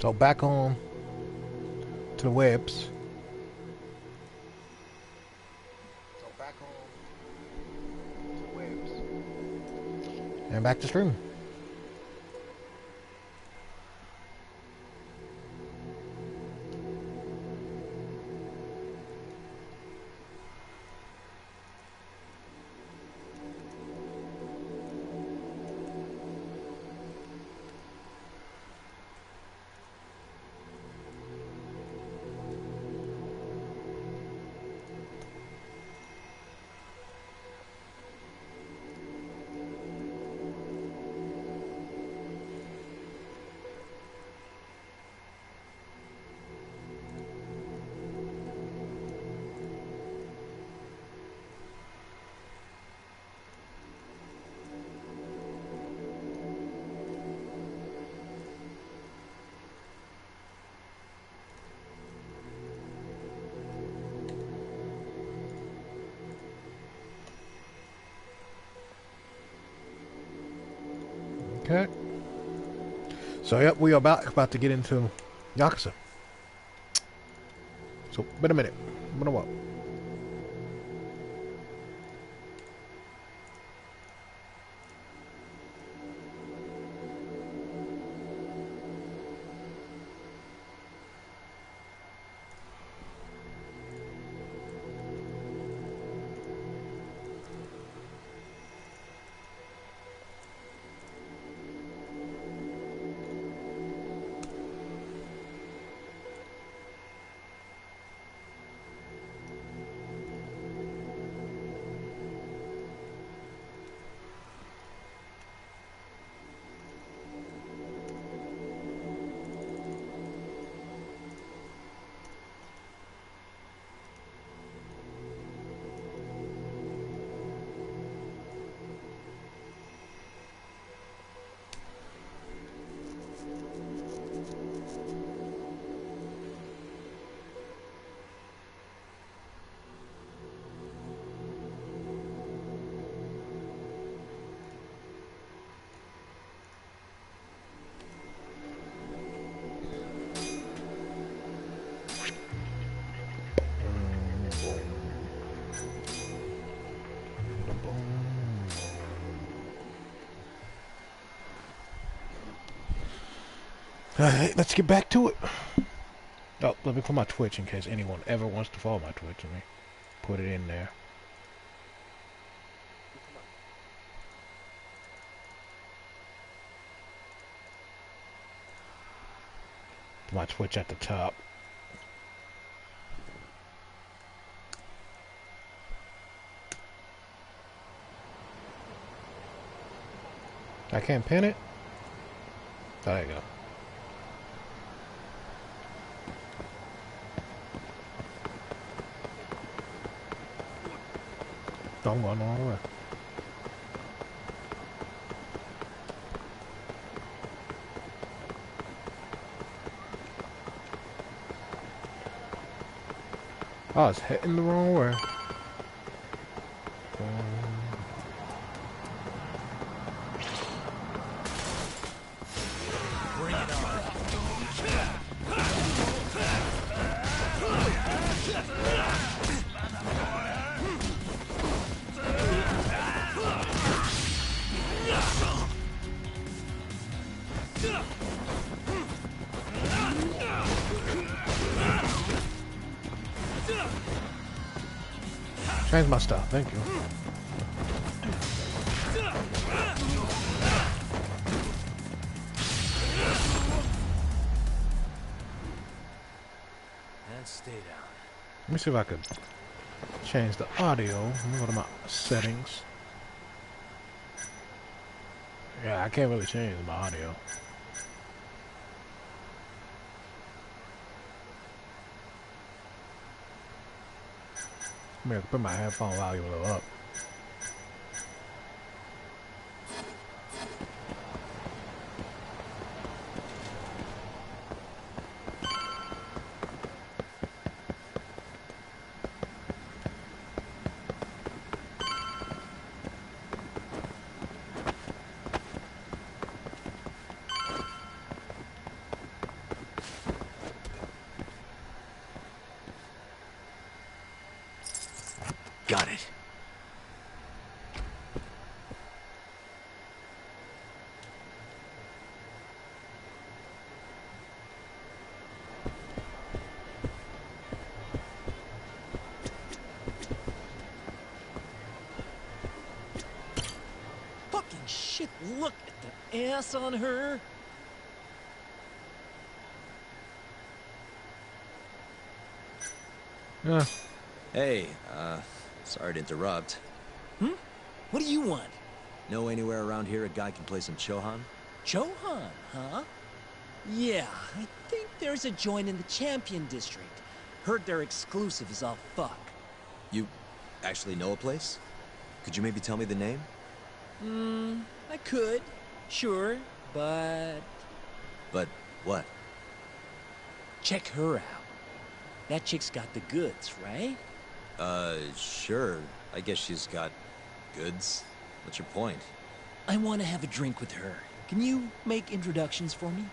So back on to the webs. So back on to the webs. And back to streaming. Okay. So yep, we are about to get into Yakuza. So wait a minute. What about? Alright, let's get back to it. Oh, let me put my Twitch in case anyone ever wants to follow my Twitch. Let me put it in there. Put my Twitch at the top. I can't pin it? There you go. Don't go nowhere. Oh, it's hitting the wrong way. Bring it on. Change my style, thank you. And stay down. Let me see if I could change the audio. Let me go to my settings. Yeah, I can't really change my audio. Maybe I can put my headphone volume a little up. Got it. Fucking shit, look at the ass on her. Yeah. Hey, sorry to interrupt. What do you want? Know anywhere around here a guy can play some Chohan? Chohan, huh? Yeah, I think there's a joint in the Champion District. Heard their exclusive is all fuck. You actually know a place? Could you maybe tell me the name? I could, sure, but But what? check her out. That chick's got the goods, right? Sure. I guess she's got goods. What's your point? I want to have a drink with her. Can you make introductions for me?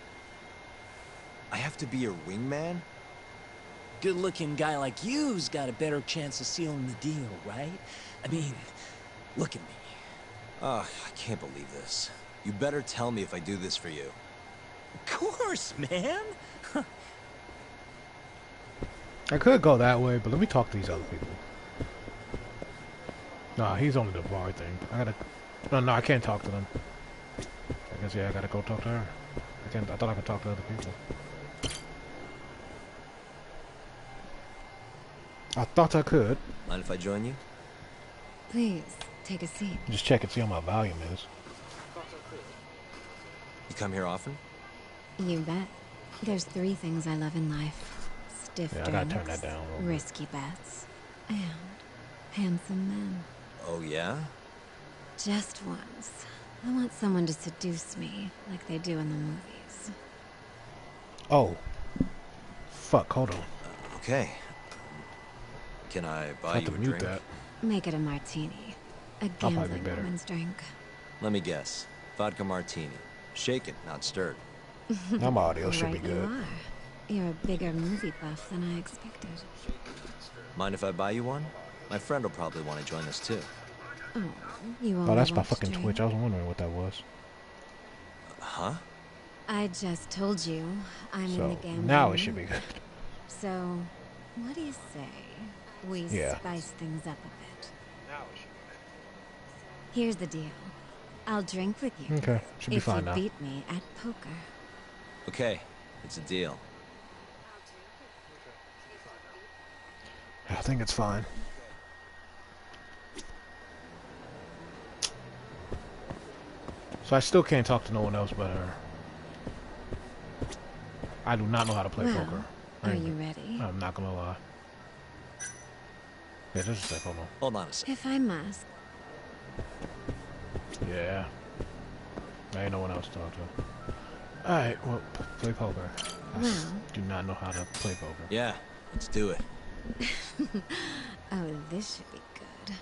I have to be your wingman? Good-looking guy like you's got a better chance of sealing the deal, right? I mean, look at me. Ugh, I can't believe this. You better tell me if I do this for you. Of course, man! I could go that way, but let me talk to these other people. Nah, he's only the bar thing. I gotta... No, I can't talk to them. I guess, yeah, I gotta go talk to her. I thought I could talk to other people. I thought I could. Mind if I join you? Please, take a seat. Just check and see how my volume is. You come here often? You bet. There's 3 things I love in life. Stiff Yeah, I drinks, gotta turn that down a little bit. risky bets, and handsome men. Oh, yeah? Just once. I want someone to seduce me, like they do in the movies. Oh. Fuck, hold on. Okay. Can I I buy have you to a mute drink? that. Make it a martini. A probably be gambling better. woman's drink. Let me guess. Vodka martini. Shaken, not stirred. Now my audio should be Right good. you are. You're a bigger movie buff than I expected. Mind if I buy you one? My friend will probably want to join us too. Oh, you Oh, only that's my want to fucking drink? Twitch. I was wondering what that was. Huh? I just told you I'm in the So, gambling now it should be mood. good. So, what do you say we Yeah. spice things up a bit? Here's the deal. I'll drink with you Okay, should be if fine you now. beat me at poker. Okay, it's a deal. I think it's fine. So I still can't talk to no one else but her. I do not know how to play Well, poker. are you ready? I'm not gonna lie. Yeah, just a sec, hold on. Hold on a sec. If I must. Yeah. I ain't no one else to talk to. Alright, well, play poker. I Well. do not know how to play poker. Yeah, let's do it. Oh, this should be good.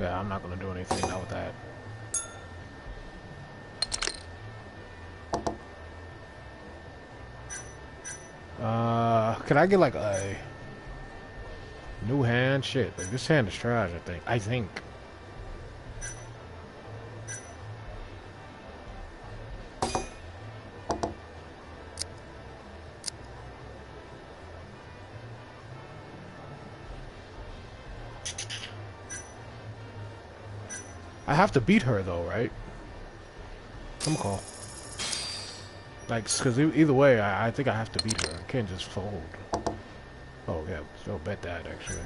Yeah, I'm not gonna do anything now with that. Could I get like a new hand? Shit, like this hand is trash, I think. I have to beat her though, right? Some call. Like, cause either way, I think I have to beat her. I can't just fold. Oh yeah, still bet that actually.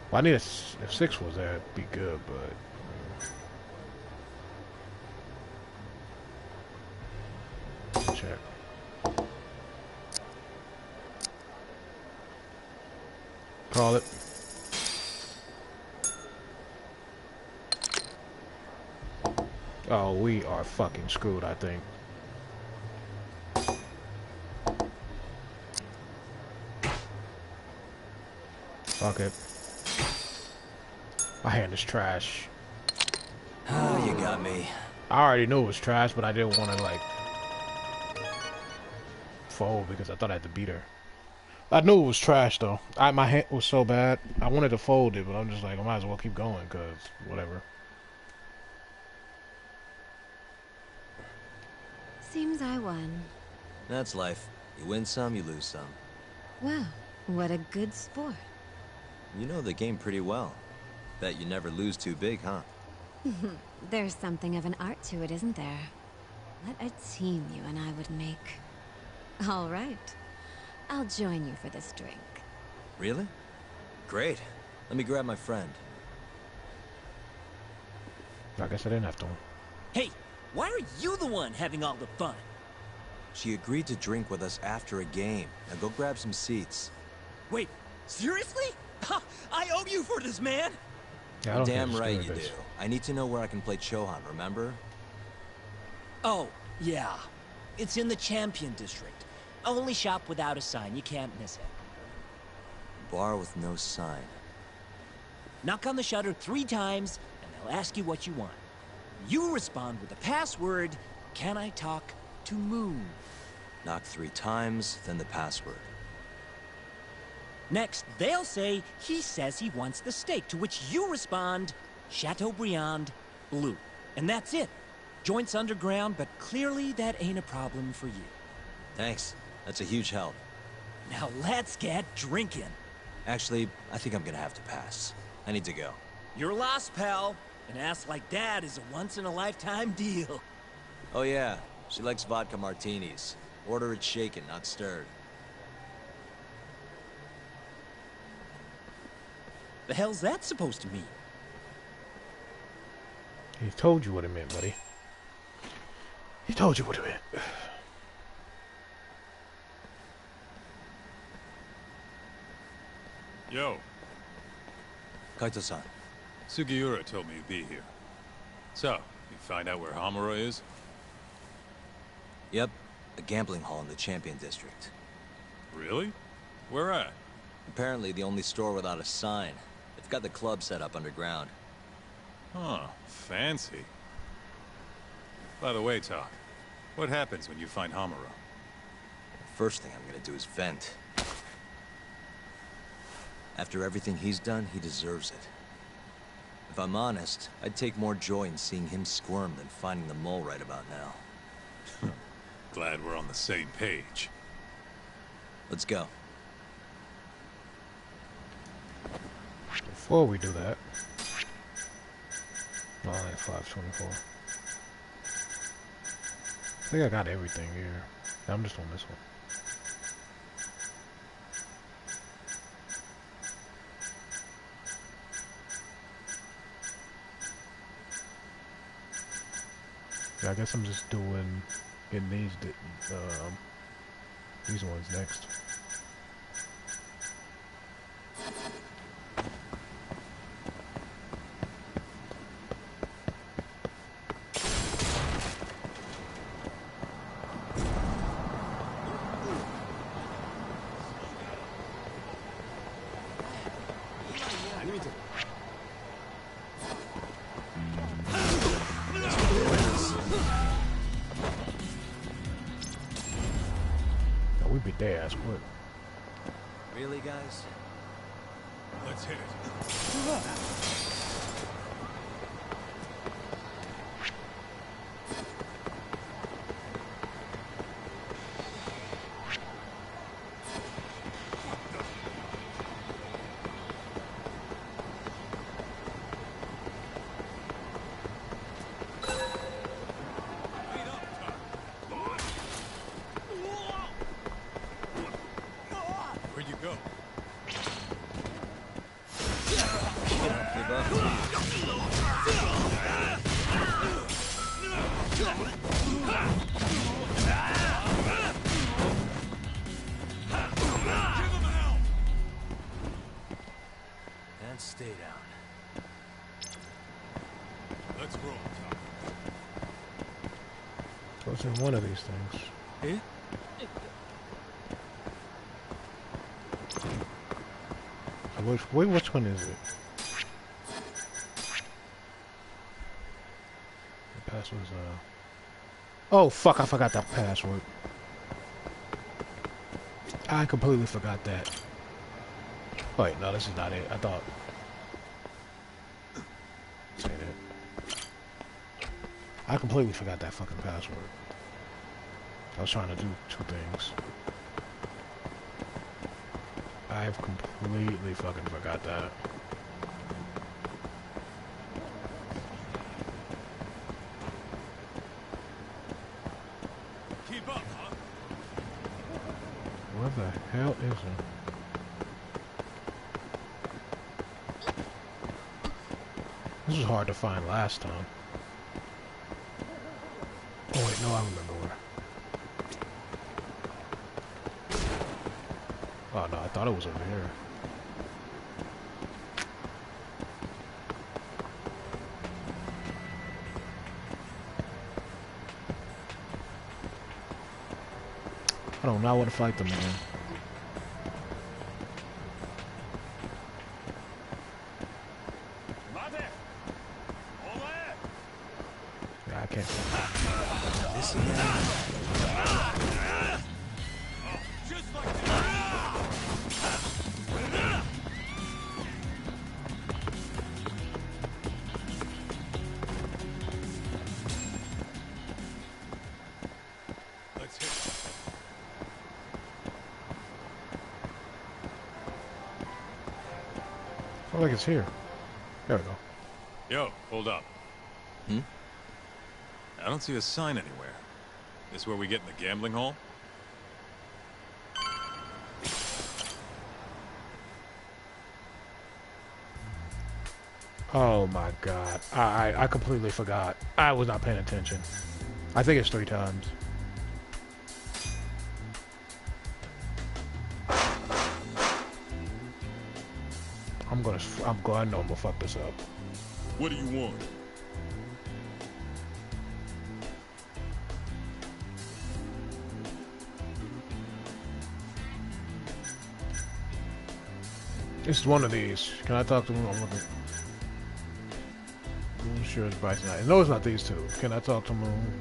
Well, I need if 6 was there, it'd be good, but check. Call it. Oh, we are fucking screwed, I think. Fuck it. My hand is trash. Oh, you got me. I already knew it was trash, but I didn't want to, like, fold because I thought I had to beat her. I knew it was trash, though. My hand was so bad. I wanted to fold it, but I'm just like, I might as well keep going, because whatever. Seems I won. That's life. You win some, you lose some. Wow, what a good sport. You know the game pretty well. Bet you never lose too big, huh? There's something of an art to it, isn't there? What a team you and I would make. All right. I'll join you for this drink. Really? Great. Let me grab my friend. I guess I didn't have to. Hey, why are you the one having all the fun? She agreed to drink with us after a game. Now go grab some seats. Wait, seriously? Ha, I owe you for this, man! Yeah, I don't Damn think right it's you good, do. bitch. I need to know where I can play Chohan, remember? Oh, yeah. It's in the Champion District. Only shop without a sign, you can't miss it. Bar with no sign. Knock on the shutter 3 times, and they'll ask you what you want. You respond with the password, "Can I talk to Moon?" Knock 3 times, then the password. Next, they'll say, "He says he wants the steak," to which you respond, "Chateaubriand Blue." And that's it. Joint's underground, but clearly that ain't a problem for you. Thanks. That's a huge help. Now let's get drinking. Actually, I think I'm gonna have to pass. I need to go. You're lost, pal. An ass like that is a once-in-a-lifetime deal. Oh yeah, she likes vodka martinis. Order it shaken, not stirred. The hell's that supposed to mean? He told you what it meant, buddy. He told you what it meant. Yo, Kaito-san. Sugiura told me you'd be here. So, you find out where Hamura is? Yep, a gambling hall in the Champion District. Really? Where at? Apparently the only store without a sign. They've got the club set up underground. Huh, fancy. By the way, Talk, what happens when you find Hamura? The first thing I'm gonna do is vent. After everything he's done, he deserves it. If I'm honest, I'd take more joy in seeing him squirm than finding the mole right about now. Glad we're on the same page. Let's go. Before we do that, 524. I think I got everything here. I'm just on this one. Yeah, I guess I'm just getting these ones next. We beat their ass quick. Really, guys? Let's hit it. Where'd you go? Give up. And stay down. Let's roll, Talk. What's in one of these things? Which one is it? The password's oh fuck! I forgot that password. I completely forgot that. Wait, no, this is not it. I thought. This ain't it. I completely forgot that fucking password. I was trying to do two things. I've completely fucking forgot that. Keep up, huh? Where the hell is it? This was hard to find last time. Oh wait, no, I remember where. Oh no, I thought it was over here. I don't know want to fight them, man. Yeah, I can't. This again. Oh, like it's here. There we go. Yo, hold up. Hmm? I don't see a sign anywhere. This where we get in the gambling hall? Oh my god. I completely forgot. I was not paying attention. I think it's 3 times. I'm going, I know I'm gonna fuck this up. What do you want? It's one of these. Can I talk to him? I'm looking. I'm sure it's Bryce Knight. No, it's not these two. Can I talk to Moon?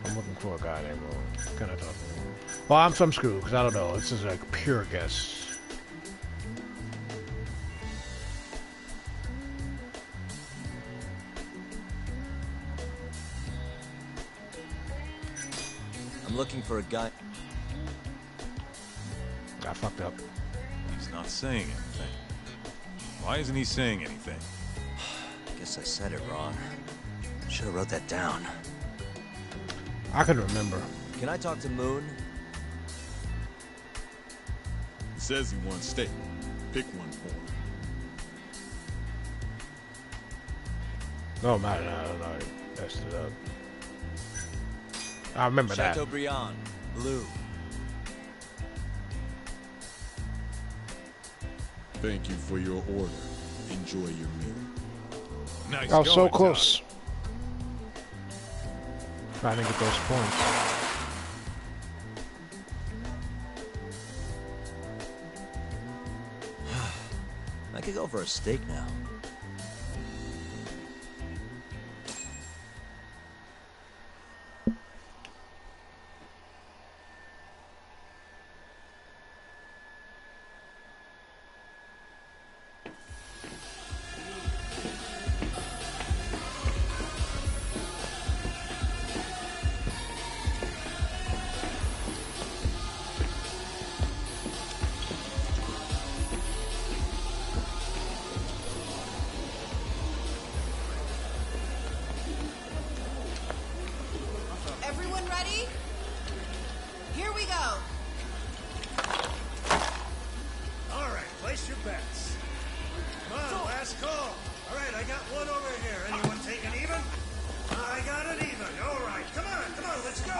I'm looking for a guy named Moon. Can I talk to Moon? Well, I'm some screw because I don't know. This is like pure guess. I'm looking for a guy. I fucked up. He's not saying anything. Why isn't he saying anything? Guess I said it wrong. Should have wrote that down. I can remember. Can I talk to Moon? He says he wants steak. Pick one for him. No matter. No. Messed it up. I remember that. Chateaubriand, blue. Thank you for your order. Enjoy your meal. Nice I was so going, close. Trying to get those points. I could go for a steak now. Everyone ready? Here we go. All right, place your bets. Come on, last call. All right, I got one over here. Anyone taking even? I got it even. All right, come on, let's go.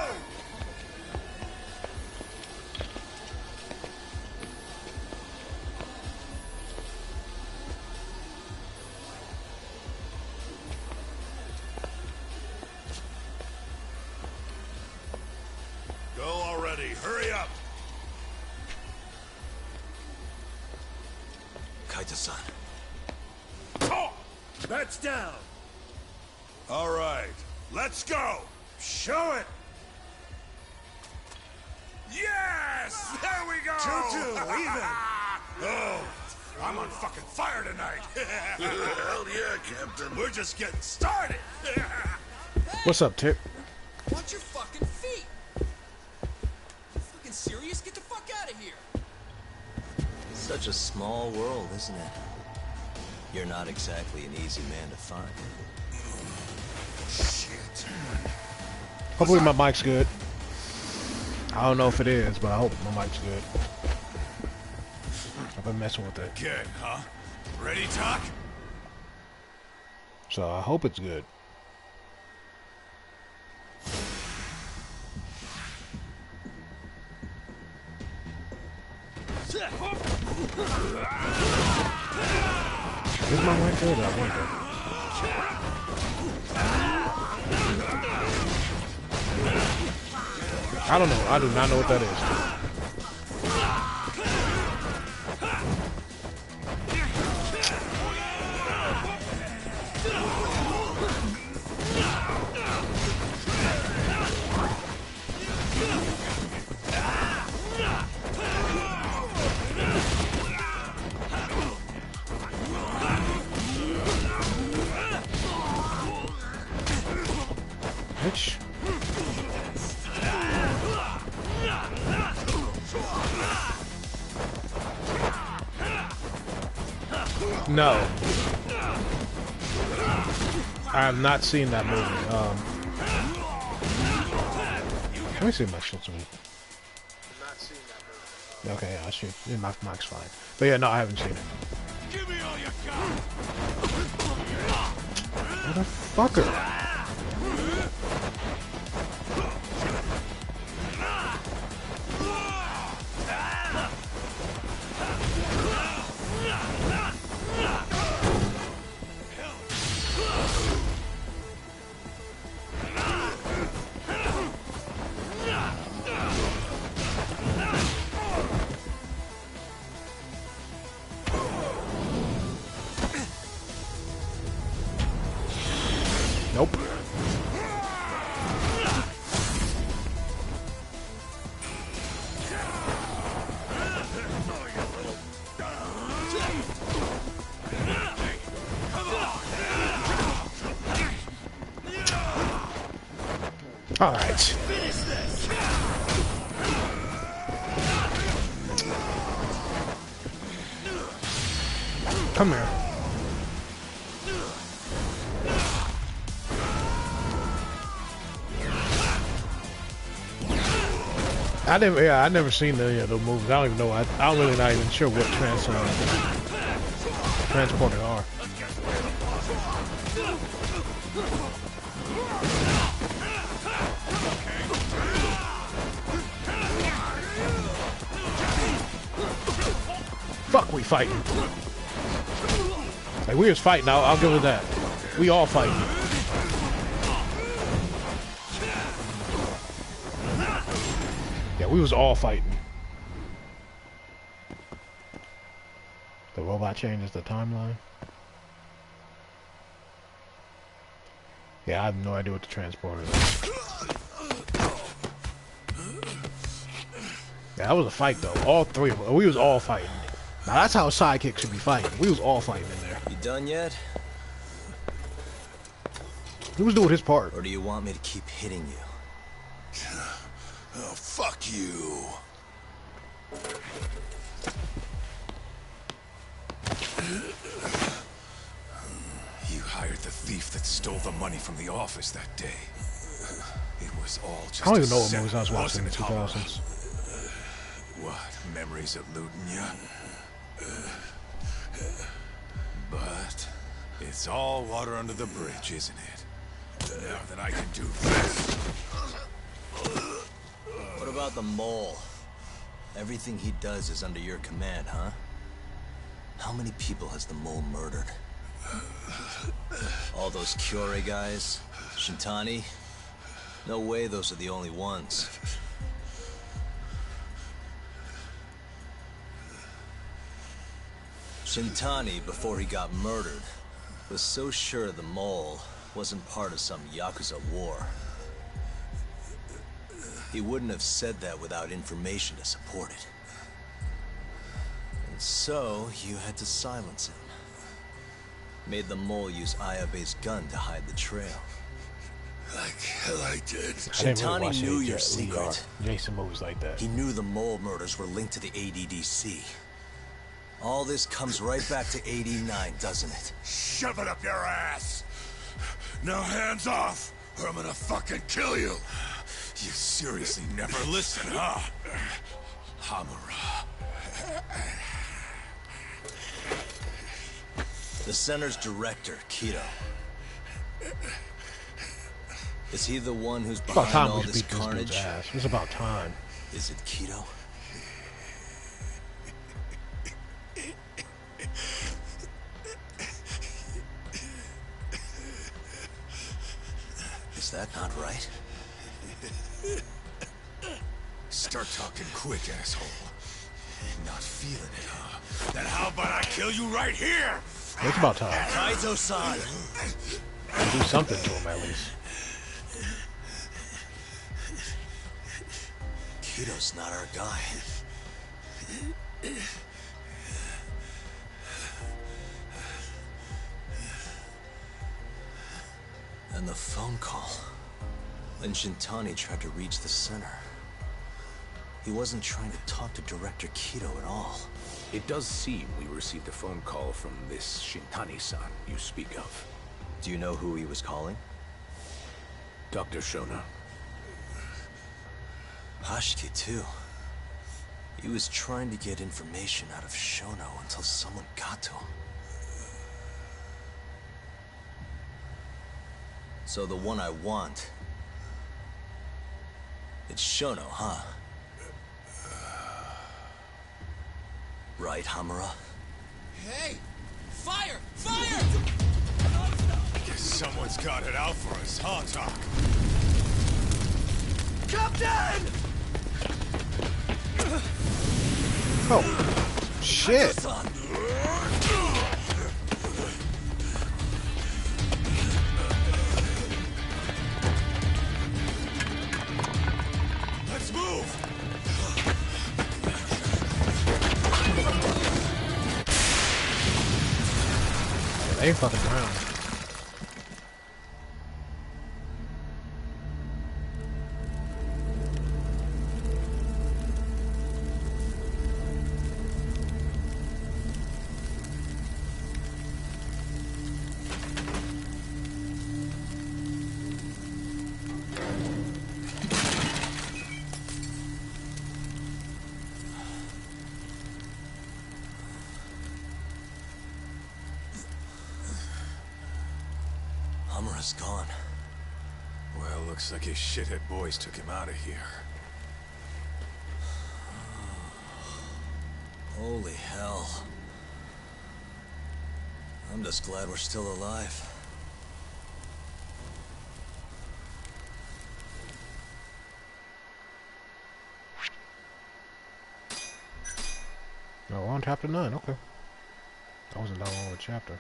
Go already. Hurry up. Kaita-san. Oh, bets down. All right, let's go. Show it. Yes! There we go! 2-2, even. Oh, I'm on fucking fire tonight. Hell yeah, Captain. We're just getting started. What's up, Tip? Watch your fucking feet! You fucking serious? Get the fuck out of here! Such a small world, isn't it? You're not exactly an easy man to find. Shit. Hopefully my mic's good. I don't know if it is, but I hope my mic's good. I've been messing with it. Good, huh? Ready, Doc? So I hope it's good. Is my mic good? I wonder. I don't know. I do not know what that is. Bitch. No. I have not seen that movie. Let me see my shit's movie. Okay, yeah, I should. Yeah, my mic's fine. But yeah, no, I haven't seen it. Give me all you got. Motherfucker. Nope. All right. Come here. I never seen the movies. I don't even know. I'm really not even sure what transported are. Fuck, we fighting. Like, we was fighting. I'll give it that. We all fighting. Yeah, we was all fighting. The robot changes the timeline. Yeah, I have no idea what the transporter is. Yeah, that was a fight though. All three of us. We was all fighting. Now that's how a sidekick should be fighting. We was all fighting in there. You done yet? He was doing his part. Or do you want me to keep hitting you? Oh, fuck you. You hired the thief that stole the money from the office that day. It was all just I don't even know what setup, movies I was watching in the wasn't it, 2000s. What, memories eluding you? But it's all water under the bridge, isn't it? Now that I can do this. What about the mole? Everything he does is under your command, huh? How many people has the mole murdered? All those Kyorei guys? Shintani? No way those are the only ones. Shintani, before he got murdered, was so sure the mole wasn't part of some Yakuza war. He wouldn't have said that without information to support it. And so, you had to silence him. Made the mole use Ayabe's gun to hide the trail. Like hell I did. I didn't really Shintani watch knew any your secret. Jason movies like that. He knew the mole murders were linked to the ADDC. All this comes right back to 89, doesn't it? Shove it up your ass! Now hands off, or I'm gonna fucking kill you! You seriously never listen, huh? Hamura. The center's director, Kido. Is he the one who's It's about behind time all we this beat this dude's carnage? ass. It's about time. Is it Kido? Is that not right? Start talking quick, asshole. Not feeling it, huh? Then how about I kill you right here? It's about time. Kaizo-san! Do something to him at least. Kido's not our guy. And the phone call. When Shintani tried to reach the center, he wasn't trying to talk to Director Kido at all. It does seem we received a phone call from this Shintani-san you speak of. Do you know who he was calling? Dr. Shona. Hashiki, too. He was trying to get information out of Shono until someone got to him. So the one I want... it's Shono, huh? Right, Hamura? Hey! Fire! Fire! Guess someone's got it out for us, huh, Doc? Captain! Oh, shit. Let's move! They ain't fucking around. Hamura's gone. Well, looks like his shithead boys took him out of here. Holy hell. I'm just glad we're still alive. No, we're on chapter 9, okay. That wasn't that long of a chapter.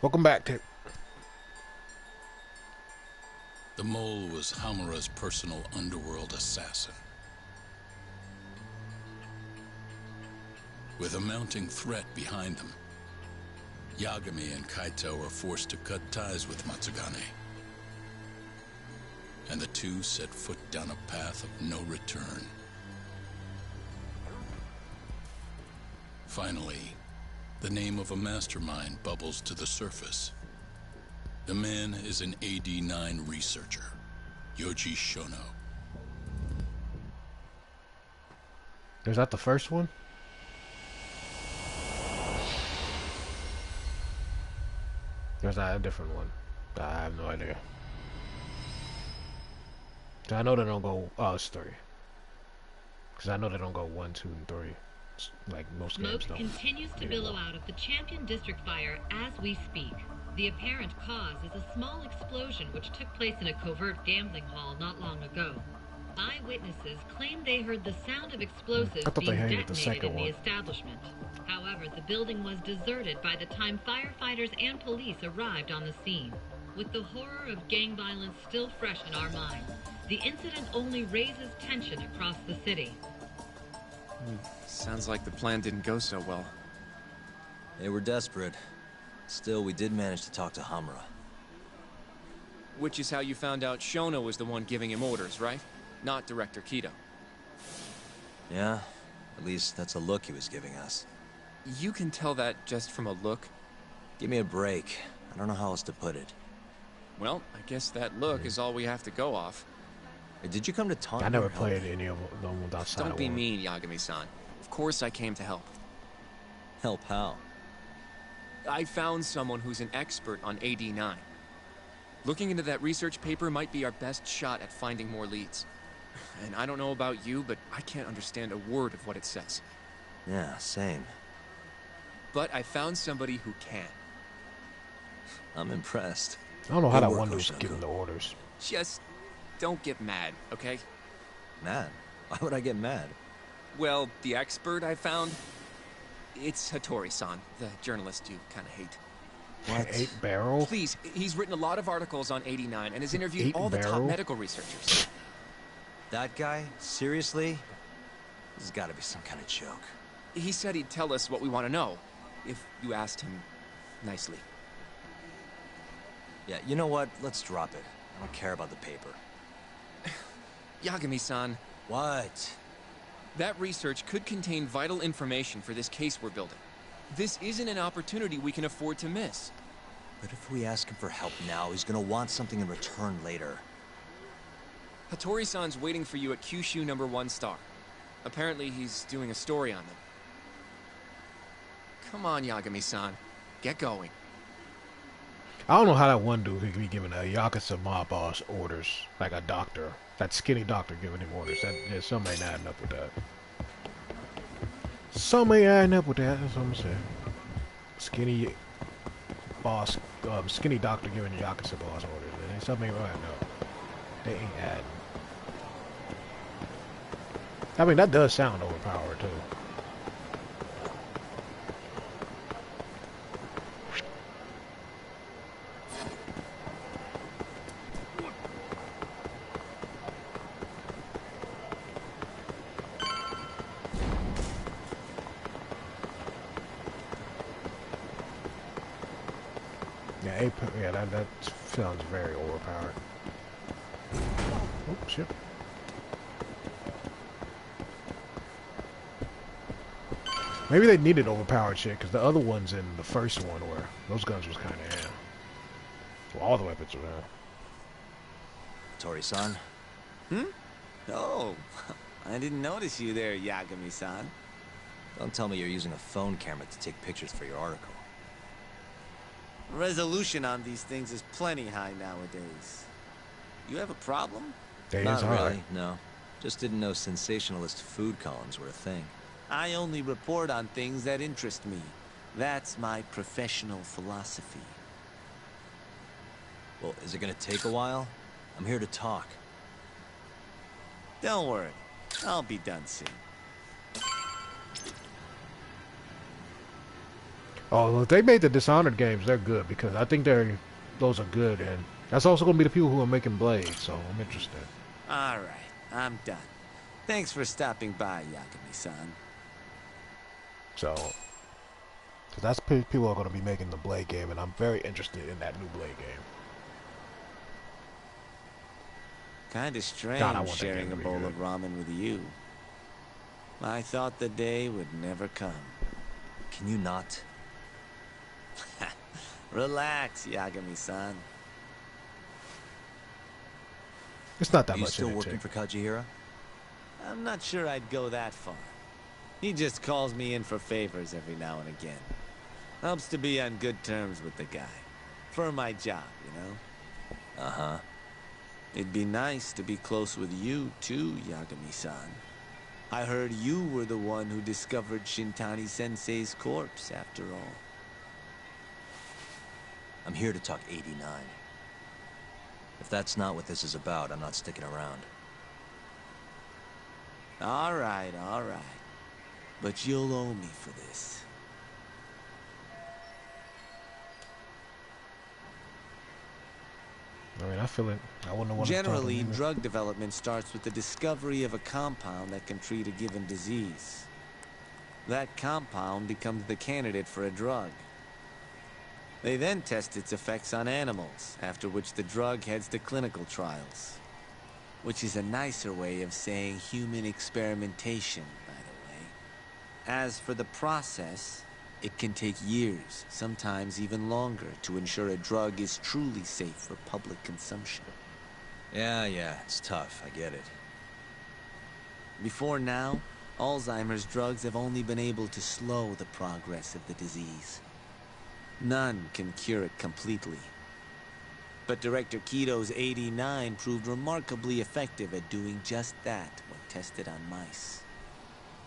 Welcome back, Tip. The mole was Hamura's personal underworld assassin. With a mounting threat behind them, Yagami and Kaito were forced to cut ties with Matsugane. And the two set foot down a path of no return. Finally, the name of a mastermind bubbles to the surface. The man is an AD-9 researcher, Yoji Shono. Is that the first one? Or is that a different one? I have no idea. 'Cause I know they don't go. Oh, it's 3. Because I know they don't go 1, 2, and 3. Like most games Smoke don't. continues to billow out of the Champion District fire as we speak. The apparent cause is a small explosion which took place in a covert gambling hall not long ago. Eyewitnesses claim they heard the sound of explosives I thought they being hated the detonated second in the one. establishment. However, the building was deserted by the time firefighters and police arrived on the scene. With the horror of gang violence still fresh in our minds, the incident only raises tension across the city. Sounds like the plan didn't go so well. They were desperate. Still, we did manage to talk to Hamura. Which is how you found out Shona was the one giving him orders, right? Not Director Kido. Yeah, at least that's a look he was giving us. You can tell that just from a look? Give me a break. I don't know how else to put it. Well, I guess that look is all we have to go off. Did you come to taunt I never me or played help? any of them outside. Don't be mean, Yagami-san. Of course I came to help. Help how? I found someone who's an expert on AD9. Looking into that research paper might be our best shot at finding more leads. And I don't know about you, but I can't understand a word of what it says. Yeah, same. But I found somebody who can. I'm impressed. I don't know how Good that work, one was Osako. giving the orders. Just don't get mad, okay? Mad? Why would I get mad? Well, the expert I found, it's Hattori-san, the journalist you kind of hate. What? 8 Barrel? Please, he's written a lot of articles on 89 and has interviewed all the top Barrel? medical researchers. That guy? Seriously? This has got to be some kind of joke. He said he'd tell us what we want to know, if you asked him nicely. Yeah, you know what? Let's drop it. I don't care about the paper. Yagami-san. What? That research could contain vital information for this case we're building. This isn't an opportunity we can afford to miss. But if we ask him for help now, he's gonna want something in return later. Hattori-san's waiting for you at Kyushu number 1 star. Apparently he's doing a story on them. Come on, Yagami-san. Get going. I don't know how that one dude could be giving a Yakuza mob boss orders, like a doctor. That skinny doctor giving him orders. There's something ain't adding up with that. Something ain't adding up with that. That's what I'm saying. Skinny boss, skinny doctor giving Yakuza boss orders. There's something ain't adding up. They ain't adding. I mean, that does sound overpowered too. Yeah, that sounds very overpowered. Oh, shit. Maybe they needed overpowered shit, because the other ones in the first one were... Those guns was kind of, well, all the weapons were, Tori-san? Oh, I didn't notice you there, Yagami-san. Don't tell me you're using a phone camera to take pictures for your article. Resolution on these things is plenty high nowadays. You have a problem? Not really, no. Just didn't know sensationalist food columns were a thing. I only report on things that interest me. That's my professional philosophy. Well, is it gonna take a while? I'm here to talk. Don't worry. I'll be done soon. Oh, if they made the Dishonored games, they're good, because I think those are good, and that's also going to be the people who are making Blade, so I'm interested. All right, I'm done. Thanks for stopping by, Yagami-san. So that's people who are going to be making the Blade game, and I'm very interested in that new Blade game. Kinda strange God, I want that sharing game a to be bowl good. of ramen with you. I thought the day would never come. Can you not? Relax, Yagami-san. It's not that Are you much still in it, working Jake. for Kajihira? I'm not sure I'd go that far. He just calls me in for favors every now and again. Helps to be on good terms with the guy. For my job, you know? Uh-huh. It'd be nice to be close with you, too, Yagami-san. I heard you were the one who discovered Shintani-sensei's corpse, after all. I'm here to talk 89. If that's not what this is about, I'm not sticking around. All right. But you'll owe me for this. I mean, I feel it. I wouldn't want to talk to Generally, him either. drug development starts with the discovery of a compound that can treat a given disease. That compound becomes the candidate for a drug. They then test its effects on animals, after which the drug heads to clinical trials. Which is a nicer way of saying human experimentation, by the way. As for the process, it can take years, sometimes even longer, to ensure a drug is truly safe for public consumption. Yeah, it's tough, I get it. Before now, Alzheimer's drugs have only been able to slow the progress of the disease. None can cure it completely. But Director Kito's 89 proved remarkably effective at doing just that when tested on mice.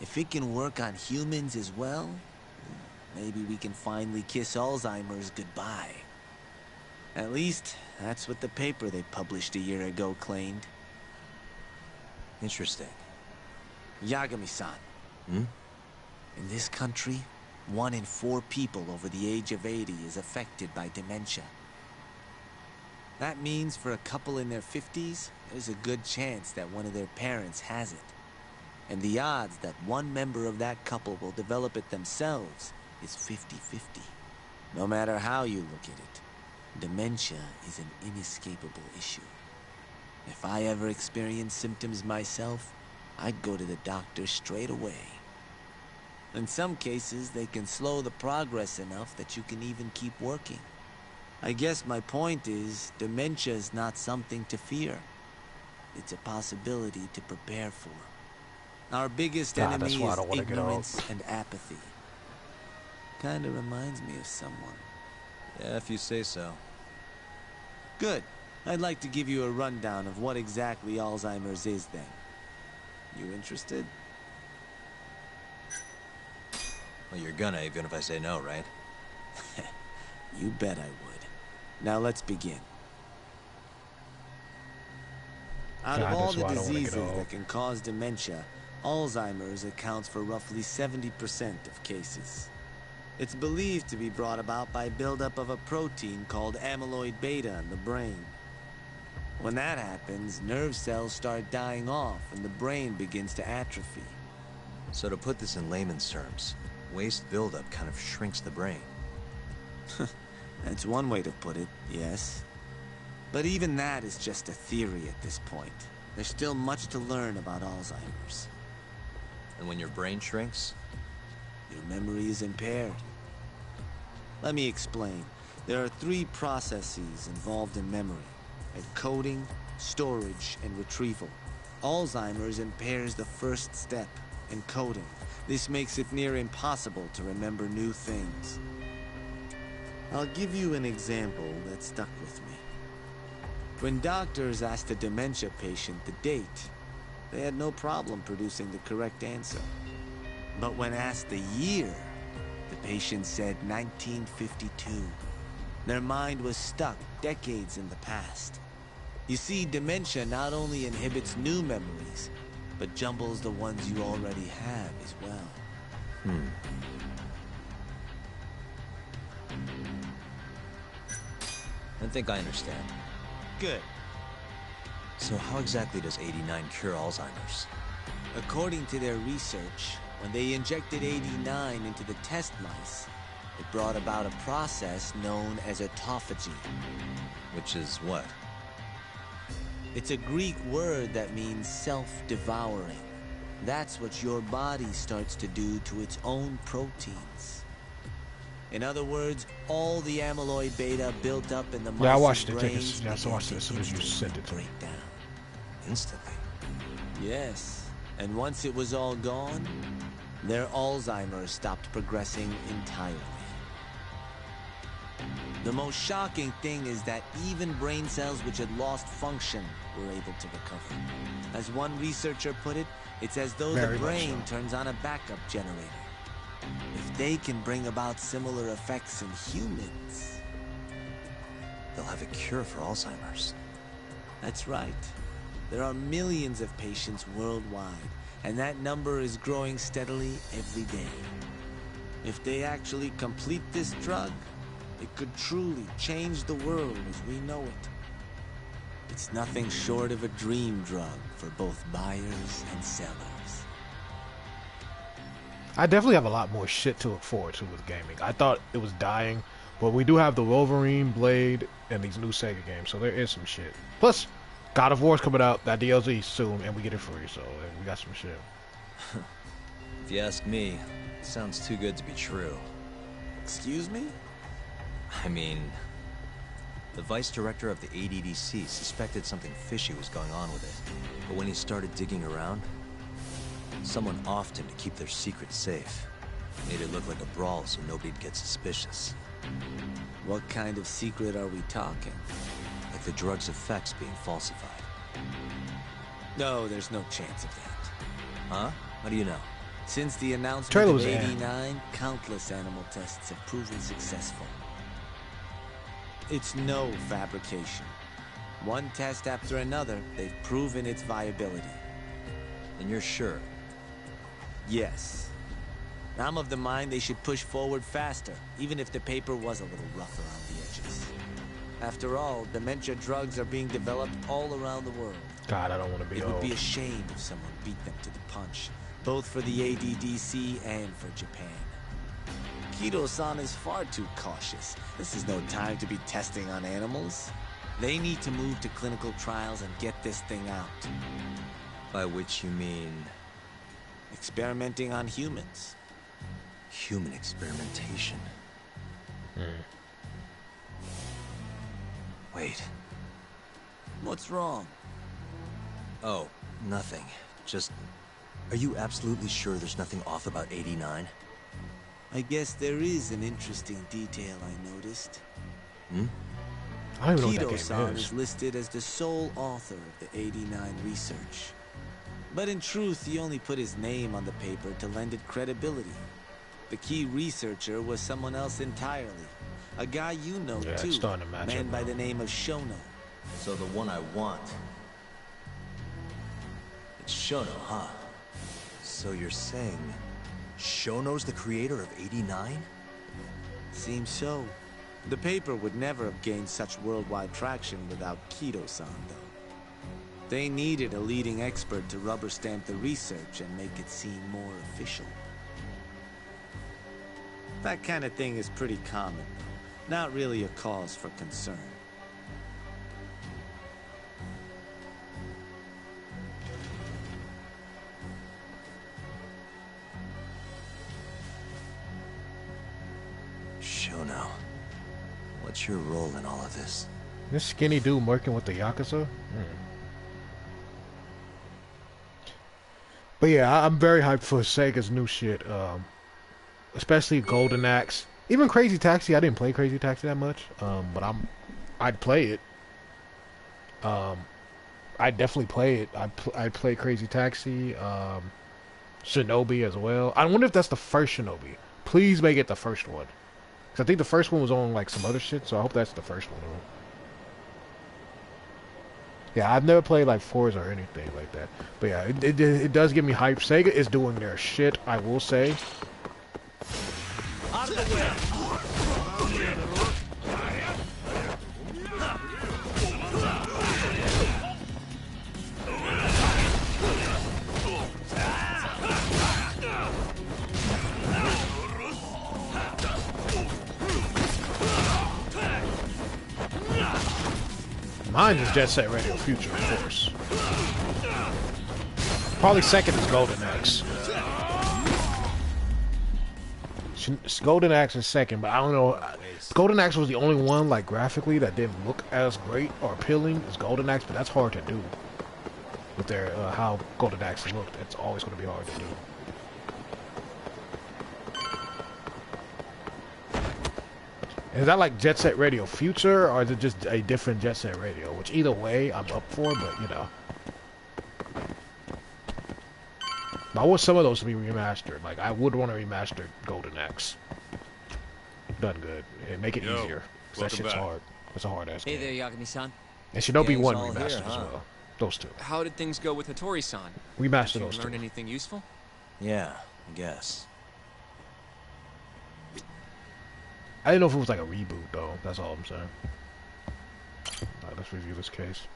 If it can work on humans as well, maybe we can finally kiss Alzheimer's goodbye. At least, that's what the paper they published a year ago claimed. Interesting. Yagami-san. In this country, 1 in 4 people over the age of 80 is affected by dementia. That means for a couple in their 50s, there's a good chance that one of their parents has it. And the odds that one member of that couple will develop it themselves is 50-50. No matter how you look at it, dementia is an inescapable issue. If I ever experience symptoms myself, I'd go to the doctor straight away. In some cases, they can slow the progress enough that you can even keep working. I guess my point is, dementia is not something to fear. It's a possibility to prepare for. Our biggest enemy is ignorance and apathy. Kinda reminds me of someone. Yeah, if you say so. Good. I'd like to give you a rundown of what exactly Alzheimer's is then. You interested? Well, you're gonna, even if I say no, right? You bet I would. Now let's begin. Out of all the diseases that can cause dementia, Alzheimer's accounts for roughly 70% of cases. It's believed to be brought about by buildup of a protein called amyloid beta in the brain. When that happens, nerve cells start dying off and the brain begins to atrophy. So to put this in layman's terms, waste buildup kind of shrinks the brain. That's one way to put it, yes. But even that is just a theory at this point. There's still much to learn about Alzheimer's. And when your brain shrinks? Your memory is impaired. Let me explain. There are 3 processes involved in memory: encoding, storage, and retrieval. Alzheimer's impairs the first step, encoding. This makes it near impossible to remember new things. I'll give you an example that stuck with me. When doctors asked a dementia patient the date, they had no problem producing the correct answer. But when asked the year, the patient said 1952. Their mind was stuck decades in the past. You see, dementia not only inhibits new memories, but jumbles the ones you already have as well. I think I understand. Good. So how exactly does 89 cure Alzheimer's? According to their research, when they injected 89 into the test mice, it brought about a process known as autophagy. Which is what? It's a Greek word that means self-devouring. That's what your body starts to do to its own proteins. In other words, all the amyloid beta built up in the mice's I watched it. brains I watched it as soon as you sent it to me. break down. Instantly? Yes. And once it was all gone, their Alzheimer's stopped progressing entirely. The most shocking thing is that even brain cells which had lost function were able to recover. As one researcher put it, it's as though Very the much brain so. turns on a backup generator. If they can bring about similar effects in humans... They'll have a cure for Alzheimer's. That's right. There are millions of patients worldwide, and that number is growing steadily every day. If they actually complete this drug, it could truly change the world as we know it. It's nothing short of a dream drug for both buyers and sellers. I definitely have a lot more shit to look forward to with gaming. I thought it was dying, but we do have the Wolverine, Blade, and these new Sega games, so there is some shit. Plus, God of War's coming out, that DLC soon, and we get it free, so we got some shit. If you ask me, it sounds too good to be true. Excuse me? I mean, the vice director of the ADDC suspected something fishy was going on with it. But when he started digging around, someone offed him to keep their secret safe. Made it look like a brawl so nobody'd get suspicious. What kind of secret are we talking? Like the drug's effects being falsified. No, there's no chance of that. Huh? How do you know? Since the announcement Trailer of was 89, countless animal tests have proven successful. It's no fabrication. One test after another, they've proven its viability. And you're sure? Yes. I'm of the mind they should push forward faster, even if the paper was a little rough around the edges. After all, dementia drugs are being developed all around the world. God, I don't want to be It old. would be a shame if someone beat them to the punch, both for the ADDC and for Japan. Kido-san is far too cautious. This is no time to be testing on animals. They need to move to clinical trials and get this thing out. By which you mean... experimenting on humans. Human experimentation. Wait. What's wrong? Oh, nothing. Just... Are you absolutely sure there's nothing off about 89? I guess there is an interesting detail I noticed. I don't even know what that Kido-san game is. is listed as the sole author of the 89 research. But in truth, he only put his name on the paper to lend it credibility. The key researcher was someone else entirely. A guy you know, Yeah, it's too. starting to match Man up by now. the name of Shono. So the one I want... It's Shono, huh? So you're saying... Shono's the creator of 89? Seems so. The paper would never have gained such worldwide traction without Kido-san, though. They needed a leading expert to rubber stamp the research and make it seem more official. That kind of thing is pretty common, though. Not really a cause for concern. Shono. What's your role in all of this? This skinny dude working with the Yakuza? But yeah, I'm very hyped for Sega's new shit. Especially Golden Axe. Even Crazy Taxi, I didn't play Crazy Taxi that much. But I'd play it. I'd definitely play it. I'd play Crazy Taxi. Shinobi as well. I wonder if that's the first Shinobi. Please make it the first one. Cause I think the first one was on like some other shit, so I hope that's the first one. Yeah, I've never played like Forza or anything like that. But yeah, it does get me hyped. Sega is doing their shit, I will say. Out of the way! Mine is Jet Set Radio Future, of course. Probably second is Golden Axe. Golden Axe is second, but I don't know. Golden Axe was the only one, like, graphically that didn't look as great or appealing as Golden Axe, but that's hard to do. With their, how Golden Axe looked, it's always going to be hard to do. Is that like Jet Set Radio Future, or is it just a different Jet Set Radio? Which either way, I'm up for, but you know. I want some of those to be remastered. Like, I would want to remaster Golden Axe. Done good. And make it easier. That shit's hard. It's a hard-ass game. Hey there, Yagami-san. And Shinobi 1 remastered as well. Those two. How did things go with Hattori-san? Remaster those two. Did you learn anything useful? Yeah, I guess. I didn't know if it was like a reboot, though. That's all I'm saying. Alright, let's review this case.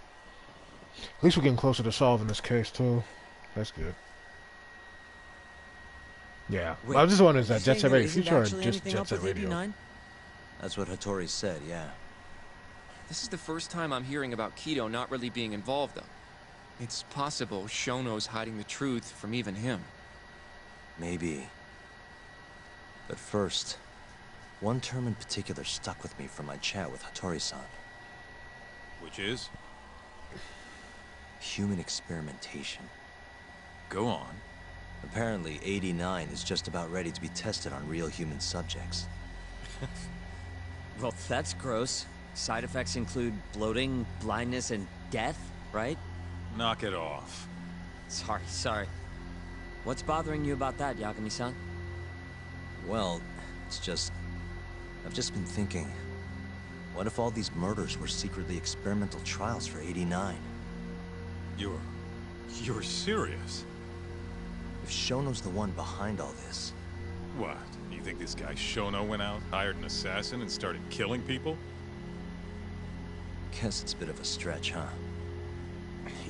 At least we're getting closer to solving this case, too. That's good. Yeah. Wait, I was just wondering, is that Jet Set Radio isn't Future or actually just anything Jet up Set with Radio? 89? That's what Hattori said, yeah. This is the first time I'm hearing about Kido not really being involved, though. It's possible Shono's hiding the truth from even him. Maybe. But first, one term in particular stuck with me from my chat with Hattori-san. Which is? Human experimentation. Go on. Apparently, 89 is just about ready to be tested on real human subjects. Well, that's gross. Side effects include bloating, blindness, and death, right? Knock it off. Sorry. What's bothering you about that, Yagami-san? Well, it's just... I've just been thinking... What if all these murders were secretly experimental trials for 89? You're serious? If Shono's the one behind all this... What? You think this guy Shono went out, hired an assassin, and started killing people? Guess it's a bit of a stretch, huh?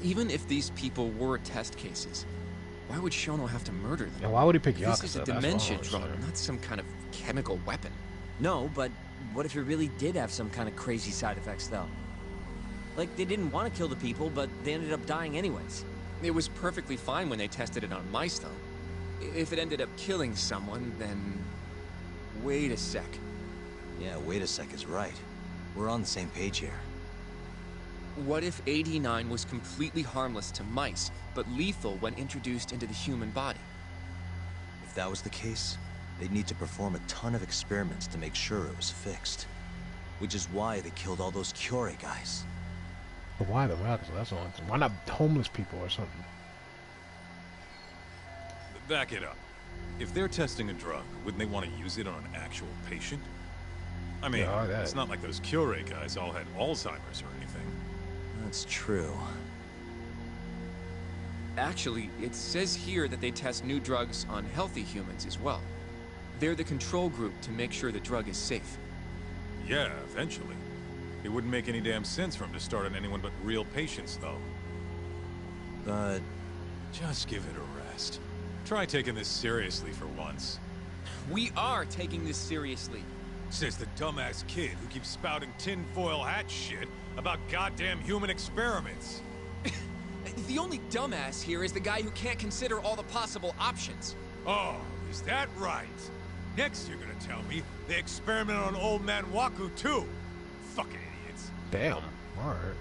Even if these people were test cases, why would Shono have to murder them? And why would he pick Yakuza? This is a dementia drug, not some kind of chemical weapon. No, but what if it really did have some kind of crazy side effects, though? Like, they didn't want to kill the people, but they ended up dying anyways. It was perfectly fine when they tested it on mice, though. If it ended up killing someone, then... Wait a sec. Yeah, wait a sec is right. We're on the same page here. What if 89 was completely harmless to mice, but lethal when introduced into the human body? If that was the case, they'd need to perform a ton of experiments to make sure it was fixed. Which is why they killed all those Kyorei guys. But why the Yakuza? That's all. Why not homeless people or something? Back it up. If they're testing a drug, wouldn't they want to use it on an actual patient? I mean, yeah, it's not like those Kyorei guys all had Alzheimer's or anything. That's true. Actually, it says here that they test new drugs on healthy humans as well. They're the control group to make sure the drug is safe. Yeah, eventually. It wouldn't make any damn sense for him to start on anyone but real patients, though. But... just give it a rest. Try taking this seriously for once. We are taking this seriously. Says the dumbass kid who keeps spouting tinfoil hat shit about goddamn human experiments. The only dumbass here is the guy who can't consider all the possible options. Oh, is that right? Next you're gonna tell me they experiment on old man Waku too. Fucking idiots. Damn. Alright.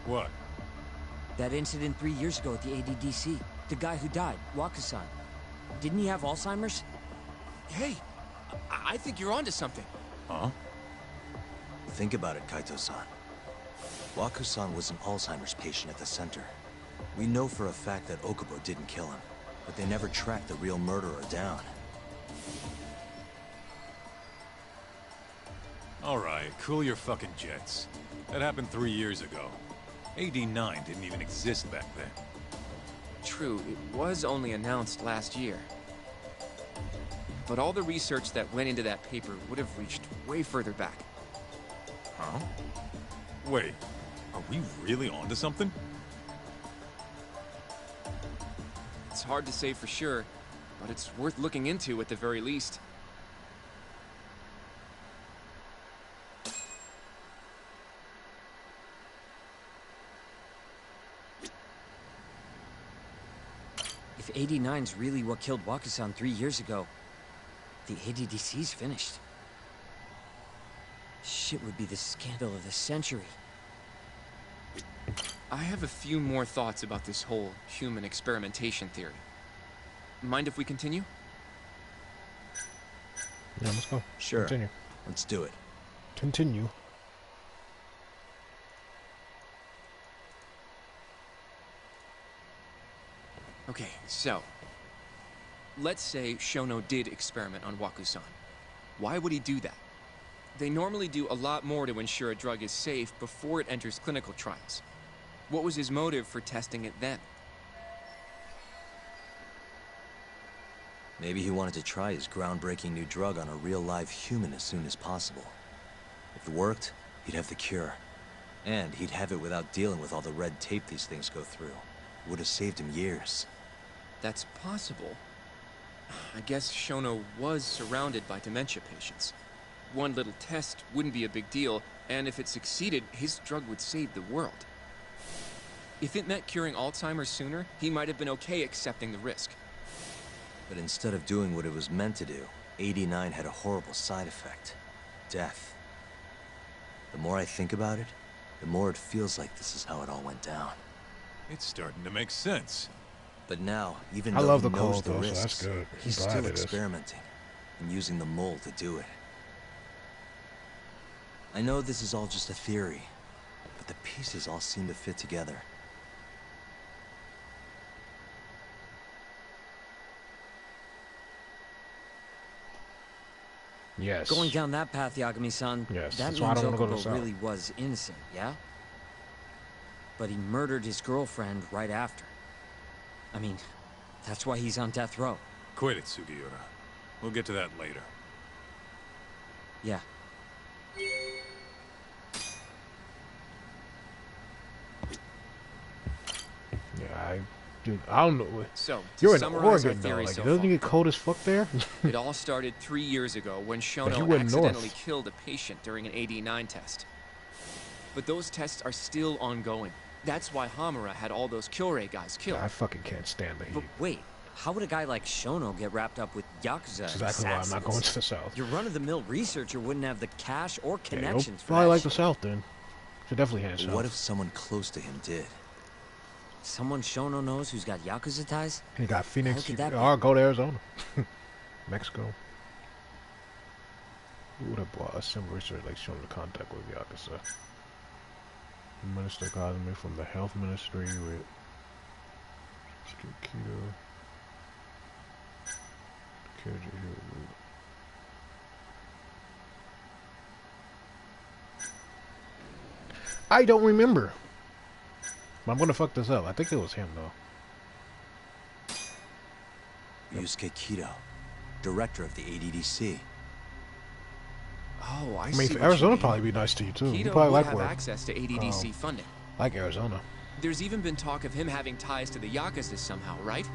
What? That incident 3 years ago at the ADDC. The guy who died, Waku-san. Didn't he have Alzheimer's? Hey, I think you're onto something. Huh? Think about it, Kaito-san. Waku-san was an Alzheimer's patient at the center. We know for a fact that Okubo didn't kill him, but they never tracked the real murderer down. Alright, cool your fucking jets. That happened 3 years ago. AD9 didn't even exist back then. True, it was only announced last year. But all the research that went into that paper would have reached way further back. Huh? Wait, are we really onto something? It's hard to say for sure, but it's worth looking into at the very least. If 89's really what killed Waku-san 3 years ago, the ADDC's finished. Shit would be the scandal of the century. I have a few more thoughts about this whole human experimentation theory. Mind if we continue? Yeah, let's go. Sure. Continue. Let's do it. Continue. Okay, so let's say Shono did experiment on Waku-san. Why would he do that? They normally do a lot more to ensure a drug is safe before it enters clinical trials. What was his motive for testing it then? Maybe he wanted to try his groundbreaking new drug on a real live human as soon as possible. If it worked, he'd have the cure. And he'd have it without dealing with all the red tape these things go through. It would have saved him years. That's possible. I guess Shono was surrounded by dementia patients. One little test wouldn't be a big deal, and if it succeeded, his drug would save the world. If it meant curing Alzheimer's sooner, he might have been okay accepting the risk. But instead of doing what it was meant to do, 89 had a horrible side effect. Death. The more I think about it, the more it feels like this is how it all went down. It's starting to make sense. But now, even I though love he the knows call, the though, so risks, that's good. he's I'm glad still it is. experimenting and using the mole to do it. I know this is all just a theory, but the pieces all seem to fit together. Yes. Going down that path, Yagami-san, Yes, that that's means why I don't wanna go to the Okubo south. really was innocent, yeah? But he murdered his girlfriend right after. I mean, that's why he's on death row. Quit it, Sugiura. We'll get to that later. Yeah. Yeah, dude, I don't know. So, to You're in summarize our Oregon, though. theory Like, so doesn't far. it get cold as fuck there? It all started 3 years ago when you Shono went accidentally north. killed a patient during an AD9 test. But those tests are still ongoing. That's why Hamura had all those Kyorei guys killed. I fucking can't stand the heat. But wait, how would a guy like Shono get wrapped up with Yakuza That's exactly why I'm not going to the south. Your run-of-the-mill researcher wouldn't have the cash or Yeah, connections for probably that like shit. the south then. Should definitely head south. What if someone close to him did? Someone Shono knows who's got Yakuza ties? He got Phoenix. How could that be? Or go to Arizona. Mexico. Who would have brought a similar research like showing the contact with Yakuza? Minister Cosme from the Health Ministry with Keto. I don't remember. But I'm gonna fuck this up. I think it was him though. Yusuke Kido, director of the ADDC. Oh, I I see mean, what you Arizona mean. probably be nice to you too. You Kido probably would like have where, access to ADDC funding. like Arizona. There's even been talk of him having ties to the Yakuza somehow, right?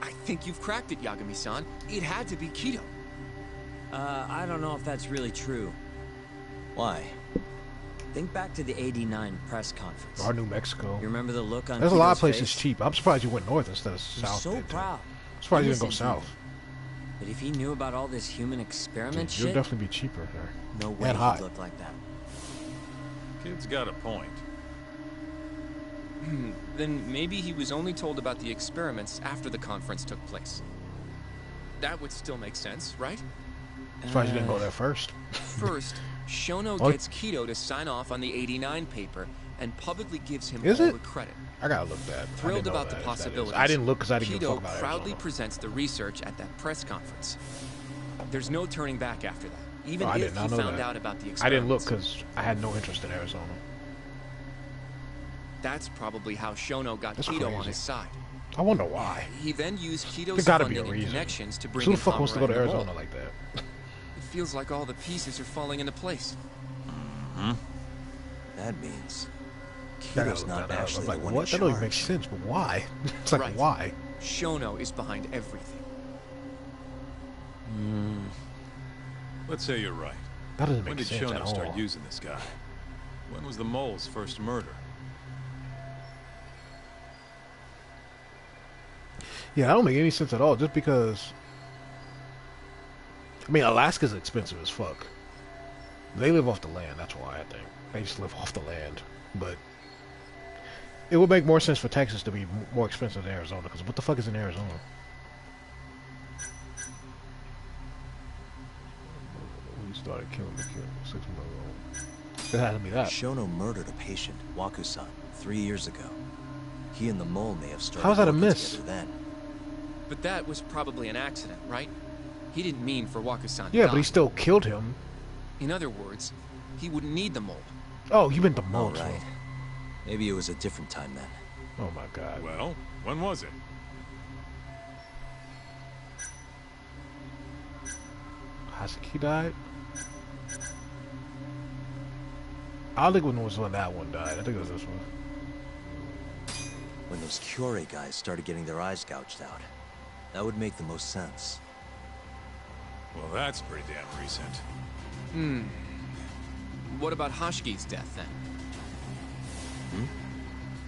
I think you've cracked it, Yagami-san. It had to be Kido. I don't know if that's really true. Why? Think back to the '89 press conference. Or New Mexico. You remember the look on There's a lot of Kido's places face? cheap. I'm surprised you went north instead of He was south. so there, too. proud. I'm surprised you didn't go Innocent south. even. But if he knew about all this human experiment Dude, you'll shit, definitely be cheaper there. no way And hot. he'd look like that. Kid's got a point. Then maybe he was only told about the experiments after the conference took place. That would still make sense, right? Surprised you didn't go there first. First, Shono What? gets Kido to sign off on the '89 paper and publicly gives him Is all it? the credit. I gotta look that. I Thrilled didn't know about that, the if that is. possibilities. I didn't look because I didn't give a Kido fuck about proudly Arizona. presents the research at that press conference. There's no turning back after that, even Oh, I if did he not know found that. out about the experiments. I didn't look because I had no interest in Arizona. That's probably how Shono got That's Kido on crazy. his side. I wonder why. He then used There Kido's gotta be funding a and reason. connections to bring Who in the fuck wants to go Hamura to and the Arizona Mole. like that? It feels like all the pieces are falling into place. That means I gotta Kido's look not that up. I actually was the like, one what? in That don't even make charge. sense. But why? It's like Right. why? Shono is behind everything. Let's say you're right. That doesn't When make did sense at Shono all. start using this guy? When was the mole's first murder? Yeah, that don't make any sense at all. Just because, I mean, Alaska's expensive as fuck. They live off the land. That's why I think they just live off the land. But it would make more sense for Texas to be more expensive than Arizona. Because what the fuck is in Arizona? started killing the kid 6 months old. It had to be that. Shono murdered a patient, Waku-san, 3 years ago. He and the mole may have started How's that a working miss? together then. But that was probably an accident, right? He didn't mean for Waku-san to Yeah, die. but he still killed him. In other words, he wouldn't need the mole. Oh, you meant the mole. All right. Maybe it was a different time then. Oh my god. Well, when was it? Hasuki died? I don't think it was when that one died. I think it was this one. When those Kyorei guys started getting their eyes gouged out. That would make the most sense. Well, that's pretty damn recent. Hmm. What about Hashiki's death, then?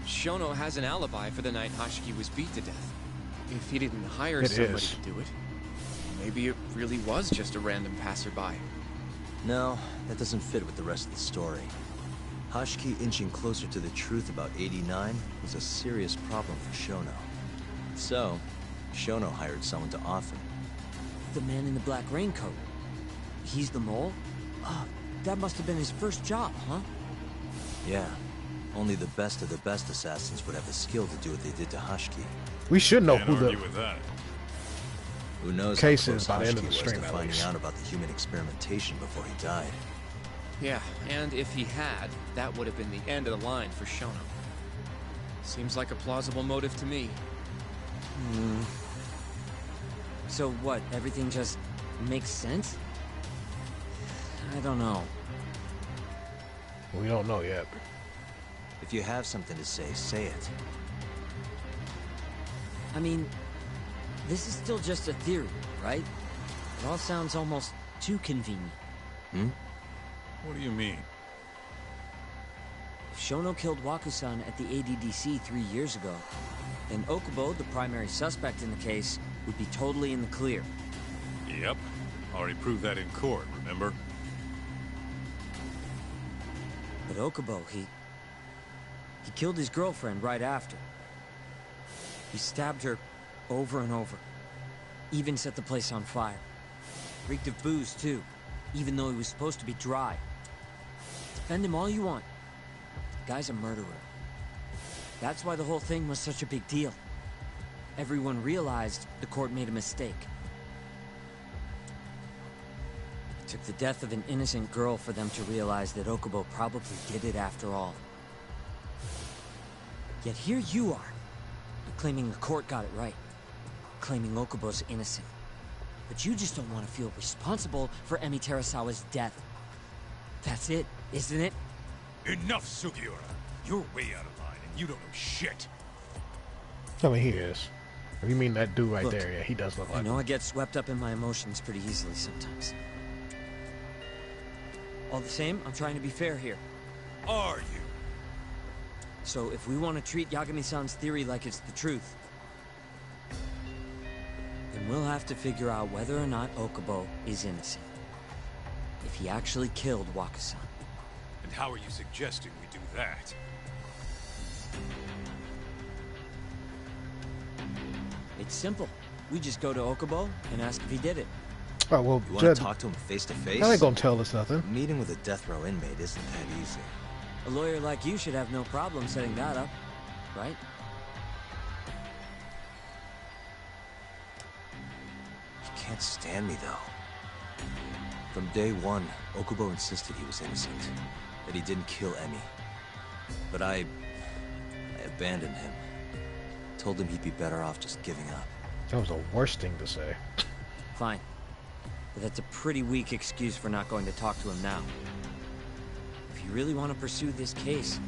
Shono has an alibi for the night Hashiki was beat to death. If he didn't hire somebody to do it, maybe it really was just a random passerby. No, that doesn't fit with the rest of the story. Hashiki inching closer to the truth about 89 was a serious problem for Shono. So, Shono hired someone to off him. The man in the black raincoat. He's the mole? That must have been his first job, huh? Yeah. Only the best of the best assassins would have the skill to do what they did to Hashiki. We should know Can't who the argue with that. Who knows case how is close by the end Hashiki of the was stream, to at finding least. out about the human experimentation before he died. Yeah, and if he had, that would have been the end of the line for Shono. Seems like a plausible motive to me. So what, everything just makes sense? I don't know. We don't know yet. If you have something to say it. I mean, this is still just a theory, right? It all sounds almost too convenient. What do you mean? If Shono killed Waku-san at the ADDC 3 years ago, then Okubo, the primary suspect in the case, would be totally in the clear. Yep. Already proved that in court, remember? But Okubo, he killed his girlfriend right after. He stabbed her over and over. Even set the place on fire. Reeked of booze, too, even though he was supposed to be dry. Defend him all you want. The guy's a murderer. That's why the whole thing was such a big deal. Everyone realized the court made a mistake. It took the death of an innocent girl for them to realize that Okubo probably did it after all. Yet here you are, claiming the court got it right. Claiming Okubo's innocent. But you just don't want to feel responsible for Emi Terasawa's death. That's it, isn't it? Enough, Sugiura. You're way out of line, and you don't know shit. I mean, he is. If you mean that dude right Look, there, yeah, he does look like I know I get swept up in my emotions pretty easily sometimes. All the same, I'm trying to be fair here. Are you? So if we want to treat Yagami-san's theory like it's the truth, then we'll have to figure out whether or not Okubo is innocent. If he actually killed Waku-san. And how are you suggesting we do that? It's simple. We just go to Okubo and ask if he did it. Oh, well, You want to talk to him face to face? I ain't gonna tell us nothing. Meeting with a death row inmate isn't that easy. A lawyer like you should have no problem setting that up, right? You can't stand me, though. From day one, Okubo insisted he was innocent, that he didn't kill Emi. But I abandoned him. Told him he'd be better off just giving up. That was the worst thing to say. Fine. But that's a pretty weak excuse for not going to talk to him now. If you really want to pursue this case,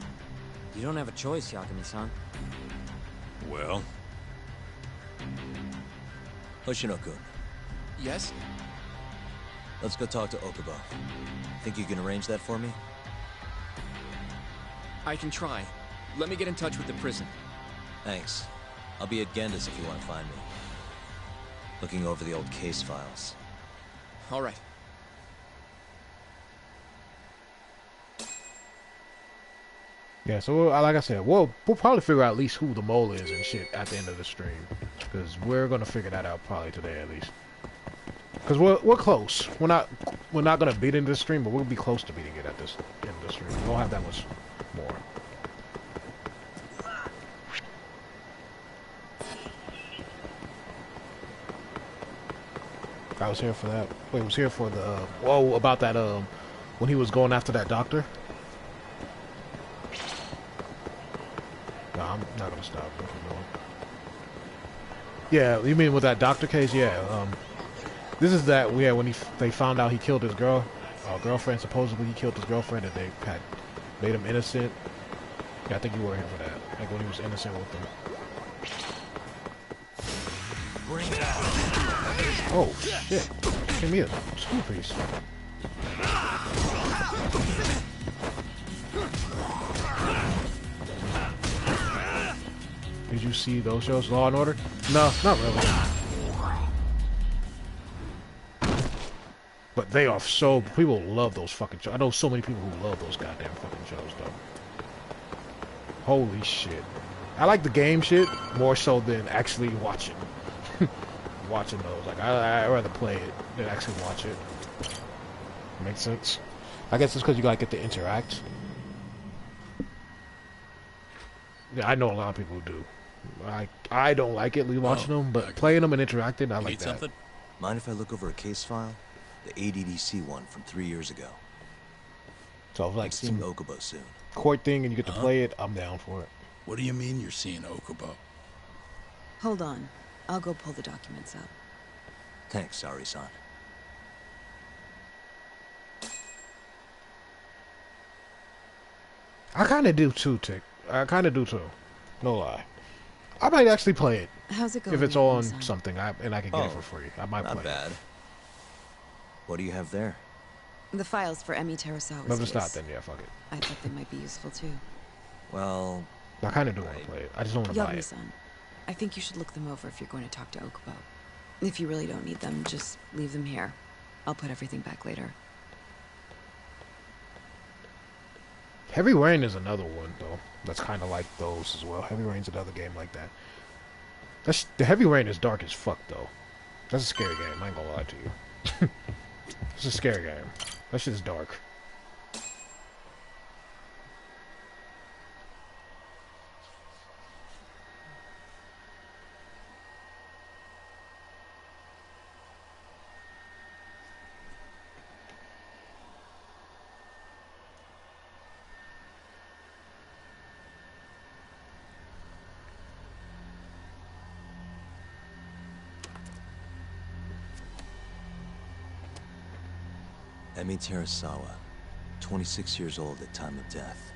you don't have a choice, Yagami-san. Well? Hoshino-kun, Yes? let's go talk to Okubo. Think you can arrange that for me? I can try. Let me get in touch with the prison. Thanks. I'll be at Genda's if you want to find me. Looking over the old case files. All right. Yeah, so like I said, we'll probably figure out at least who the mole is and shit at the end of the stream, because we're gonna figure that out probably today at least. Because we're close. We're not we're not gonna beat it in this stream, but we'll be close to beating it at this in this stream. We don't have that much more. I was here for that. Wait, I was here for the whoa about that when he was going after that doctor. No, I'm not gonna stop. Yeah, you mean with that doctor case? Yeah. This is that when they found out he killed his girlfriend. Supposedly he killed his girlfriend, and they had made him innocent. Yeah, I think you were here for that. Like when he was innocent with them. Oh shit! Give me a screw piece. Did you see those shows, Law and Order? No, not really. But they are so... People love those fucking shows. I know so many people who love those goddamn fucking shows, though. Holy shit. I like the game shit more so than actually watching. Watching those. Like, I'd rather play it than actually watch it. Makes sense? I guess it's because you gotta get to interact. Yeah, I know a lot of people who do. I don't like it watching them, but playing them and interacting, I like that. Something? Mind if I look over a case file? The ADDC one from 3 years ago. So if like seeing Okubo soon. Court thing and you get to play it, I'm down for it. What do you mean you're seeing Okubo? Hold on. I'll go pull the documents up. Thanks, Ari-san. I kind of do too, Tick. I kind of do too. No lie. I might actually play it. How's it going? If it's on something and I can get it for free, I might play not bad. it. What do you have there? The files for Emi Terasawa's No, if it's case. not, then yeah, fuck it. I thought they might be useful too. Well... I kind of do want to play it. I just don't want to buy it. Yagami-san, I think you should look them over if you're going to talk to Okubo. If you really don't need them, just leave them here. I'll put everything back later. Heavy Rain is another one, though. That's kind of like those as well. Heavy Rain's another game like that. The Heavy Rain is dark as fuck, though. That's a scary game. I ain't gonna lie to you. It's a scary game. That shit is dark. Emi Terasawa, 26 years old at time of death.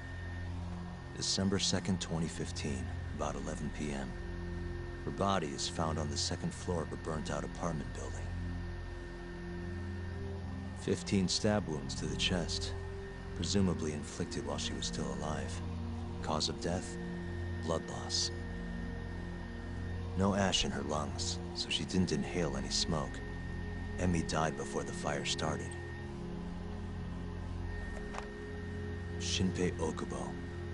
December 2nd, 2015, about 11 p.m. Her body is found on the second floor of a burnt-out apartment building. 15 stab wounds to the chest, presumably inflicted while she was still alive. Cause of death? Blood loss. No ash in her lungs, so she didn't inhale any smoke. Emi died before the fire started. Shinpei Okubo,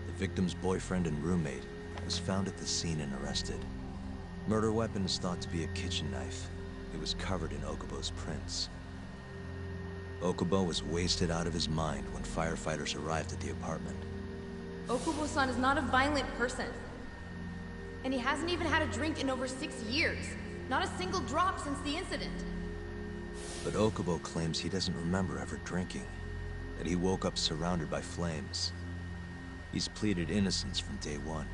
the victim's boyfriend and roommate, was found at the scene and arrested. Murder weapon is thought to be a kitchen knife. It was covered in Okubo's prints. Okubo was wasted out of his mind when firefighters arrived at the apartment. Okubo-san is not a violent person. And he hasn't even had a drink in over 6 years. Not a single drop since the incident. But Okubo claims he doesn't remember ever drinking. That he woke up surrounded by flames. He's pleaded innocence from day one.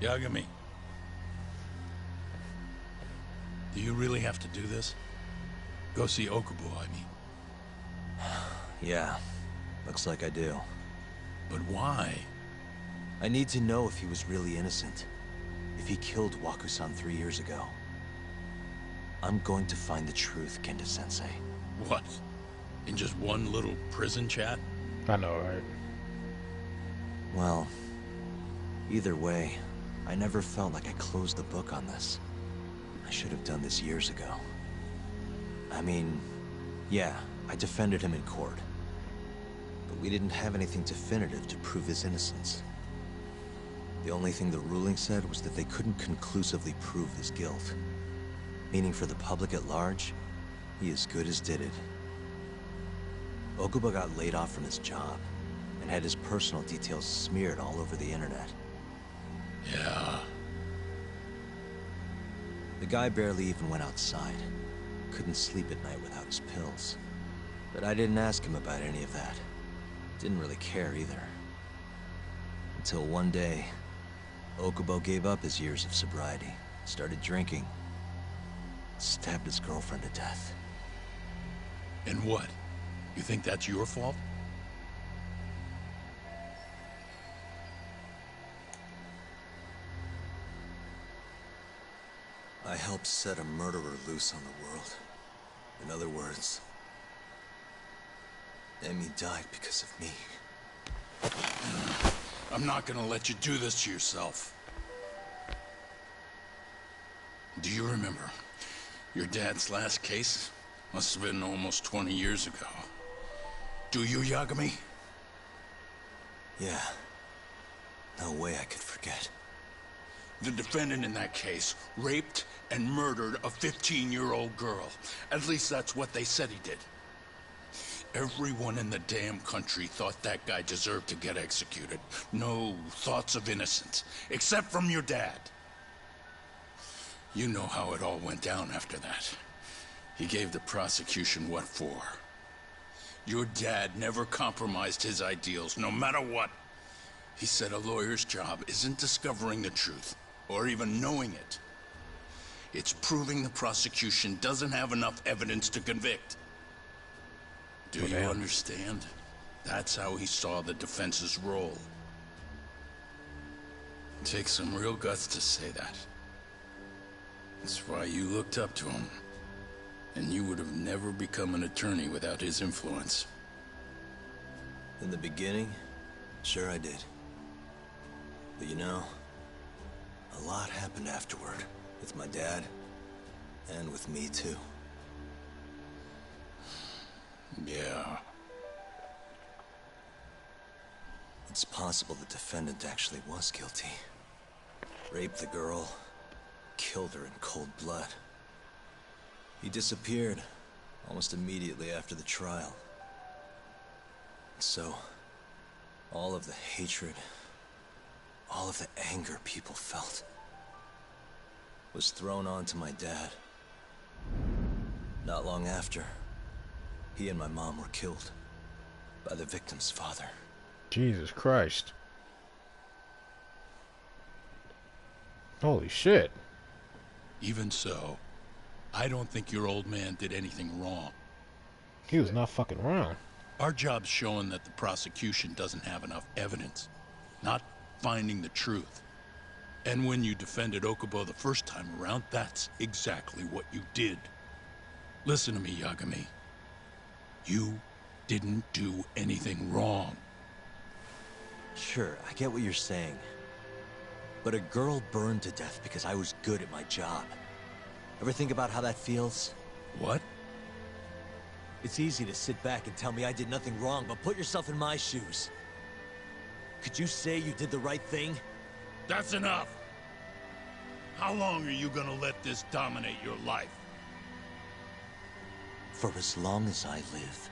Yagami. Do you really have to do this? Go see Okubo, I mean. Yeah, looks like I do. But why? I need to know if he was really innocent. If he killed Waku-san 3 years ago. I'm going to find the truth, Kenta-sensei. What? In just one little prison chat? I know, right? Well, either way, I never felt like I closed the book on this. I should have done this years ago. I mean, yeah, I defended him in court. But we didn't have anything definitive to prove his innocence. The only thing the ruling said was that they couldn't conclusively prove his guilt. Meaning for the public at large, He as good as did it. Okubo got laid off from his job and had his personal details smeared all over the internet. Yeah. The guy barely even went outside. Couldn't sleep at night without his pills. But I didn't ask him about any of that. Didn't really care either. Until one day, Okubo gave up his years of sobriety, started drinking, stabbed his girlfriend to death. And what? You think that's your fault? I helped set a murderer loose on the world. In other words, Emmy died because of me. I'm not gonna let you do this to yourself. Do you remember your dad's last case? Must have been almost 20 years ago. Do you, Yagami? Yeah. No way I could forget. The defendant in that case raped and murdered a 15-year-old girl. At least that's what they said he did. Everyone in the damn country thought that guy deserved to get executed. No thoughts of innocence, except from your dad. You know how it all went down after that. He gave the prosecution what for. Your dad never compromised his ideals, no matter what. He said a lawyer's job isn't discovering the truth, or even knowing it. It's proving the prosecution doesn't have enough evidence to convict. Do you understand? That's how he saw the defense's role. It takes some real guts to say that. That's why you looked up to him. And you would have never become an attorney without his influence. In the beginning, sure I did. But you know, a lot happened afterward. With my dad, and with me too. Yeah. It's possible the defendant actually was guilty. Raped the girl, killed her in cold blood. He disappeared almost immediately after the trial. So, all of the hatred, all of the anger people felt, was thrown onto my dad. Not long after, he and my mom were killed by the victim's father. Jesus Christ. Holy shit. Even so, I don't think your old man did anything wrong. He was not fucking around. Our job's showing that the prosecution doesn't have enough evidence, not finding the truth. And when you defended Okubo the first time around, that's exactly what you did. Listen to me, Yagami. You didn't do anything wrong. Sure, I get what you're saying. But a girl burned to death because I was good at my job. Ever think about how that feels? What? It's easy to sit back and tell me I did nothing wrong, but put yourself in my shoes. Could you say you did the right thing? That's enough! How long are you gonna let this dominate your life? For as long as I live.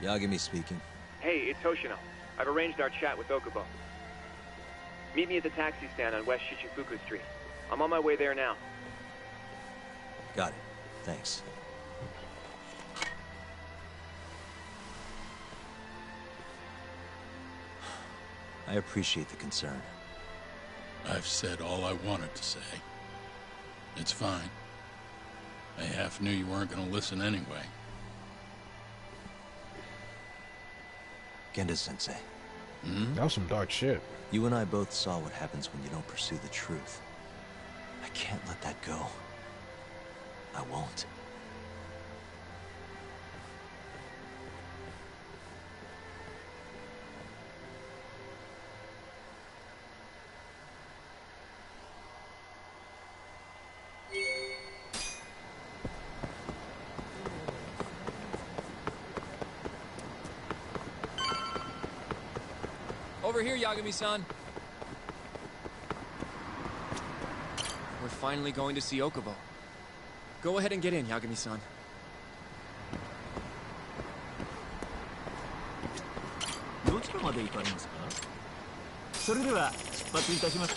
Yagami speaking. Hey, it's Hoshino. I've arranged our chat with Okubo. Meet me at the taxi stand on West Shichifuku Street. I'm on my way there now. Got it. Thanks. I appreciate the concern. I've said all I wanted to say. It's fine. I half knew you weren't gonna listen anyway. Genda-sensei. That was some dark shit. You and I both saw what happens when you don't pursue the truth. I can't let that go. I won't. Over here, Yagami-san. we're finally going to see Okubo. Go ahead and get in, Yagami-san. どちらまで行かれますか？それでは出発いたします。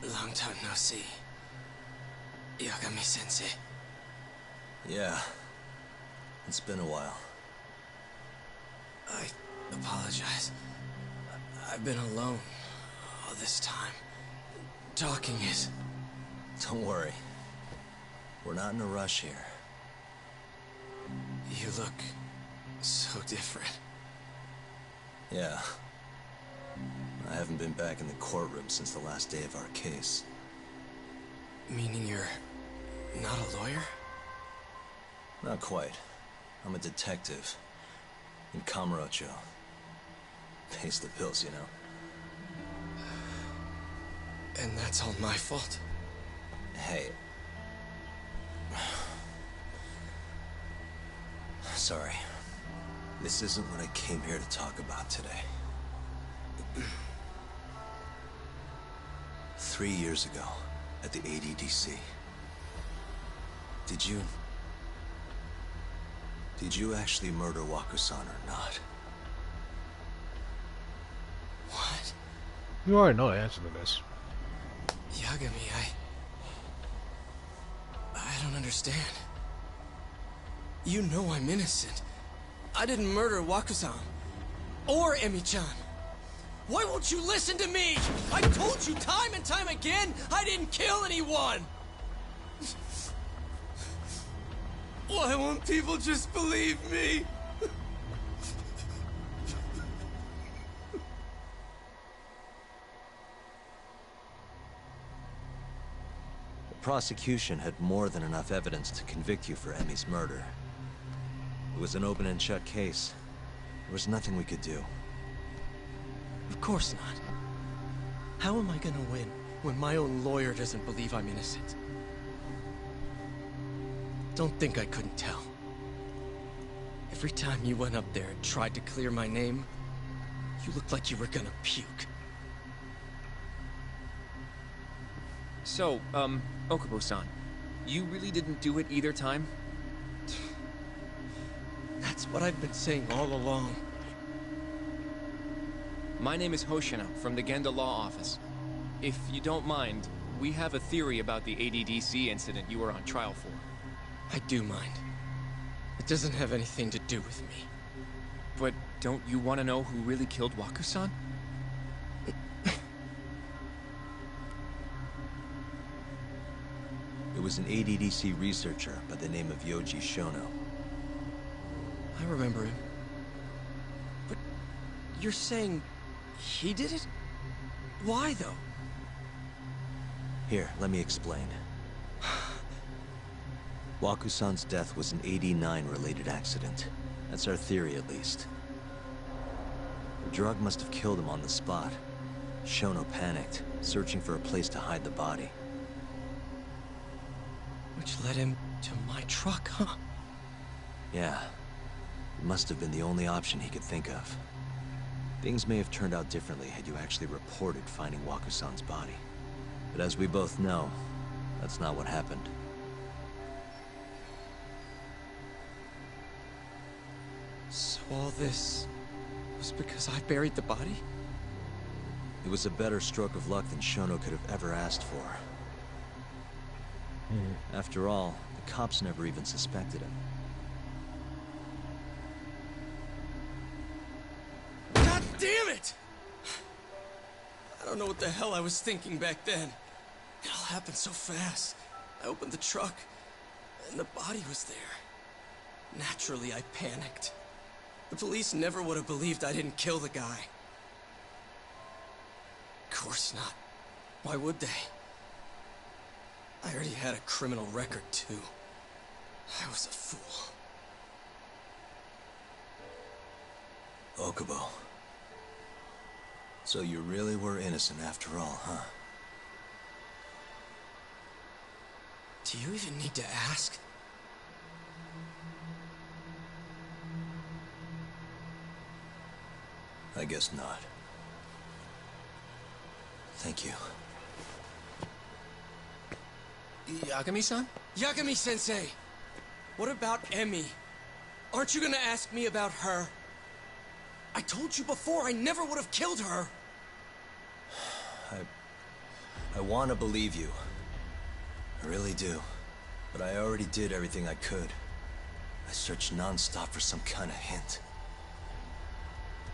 Long time no see. Yagami-sensei. Yeah. It's been a while. I apologize. I've been alone all this time. Talking is... Don't worry. We're not in a rush here. You look so different. Yeah. I haven't been back in the courtroom since the last day of our case. Meaning you're not a lawyer? Not quite. I'm a detective. In Kamurocho. Pays the bills, you know. And that's all my fault? Hey. Sorry. This isn't what I came here to talk about today. 3 years ago, at the ADDC. Did you actually murder Waku-san or not? What? You already know the answer to this. Yagami, I don't understand. You know I'm innocent. I didn't murder Waku-san. Or Emi-chan. Why won't you listen to me? I told you time and time again, I didn't kill anyone! Why won't people just believe me? The prosecution had more than enough evidence to convict you for Emi's murder. It was an open and shut case. There was nothing we could do. Of course not. How am I gonna win when my own lawyer doesn't believe I'm innocent? Don't think I couldn't tell. Every time you went up there and tried to clear my name, you looked like you were gonna puke. So, Okubo-san, you really didn't do it either time? That's what I've been saying all along. My name is Hoshina from the Genda Law Office. If you don't mind, we have a theory about the ADDC incident you were on trial for. I do mind. It doesn't have anything to do with me. But don't you want to know who really killed Waku-san? It was an ADDC researcher by the name of Yoji Shono. I remember him. But you're saying he did it? Why, though? Here, let me explain. Waku-san's death was an 89-related accident. That's our theory, at least. The drug must have killed him on the spot. Shono panicked, searching for a place to hide the body. Which led him to my truck, huh? Yeah. It must have been the only option he could think of. Things may have turned out differently had you actually reported finding Waku-san's body. But as we both know, that's not what happened. So all this was because I buried the body? It was a better stroke of luck than Shono could have ever asked for. After all, the cops never even suspected him. God damn it! I don't know what the hell I was thinking back then. It all happened so fast. I opened the truck, and the body was there. Naturally, I panicked. The police never would have believed I didn't kill the guy. Of course not. Why would they? I already had a criminal record, too. I was a fool. Okubo. So you really were innocent after all, huh? Do you even need to ask? I guess not. Thank you. Yagami-san? Yagami-sensei! What about Emmy? Aren't you gonna ask me about her? I told you before I never would have killed her! I want to believe you. I really do. But I already did everything I could. I searched non-stop for some kind of hint.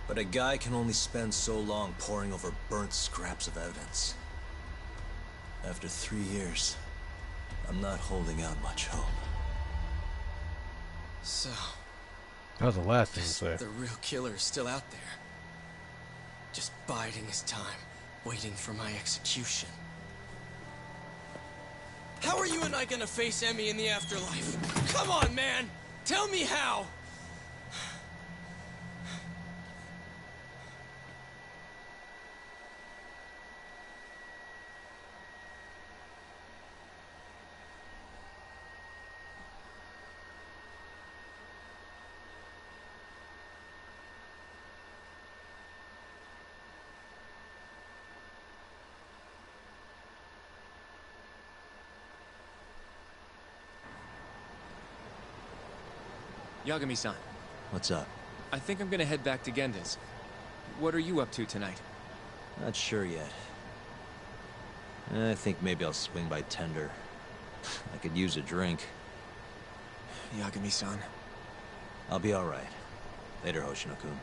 But a guy can only spend so long poring over burnt scraps of evidence. After 3 years, I'm not holding out much hope. So... that was the last thing to say. The real killer is still out there. Just biding his time, waiting for my execution. How are you and I gonna face Emmy in the afterlife? Come on, man! Tell me how! Yagami-san. What's up? I think I'm gonna head back to Genda's. What are you up to tonight? Not sure yet. I think maybe I'll swing by Tender. I could use a drink. Yagami-san. I'll be alright. Later, Hoshino-kun.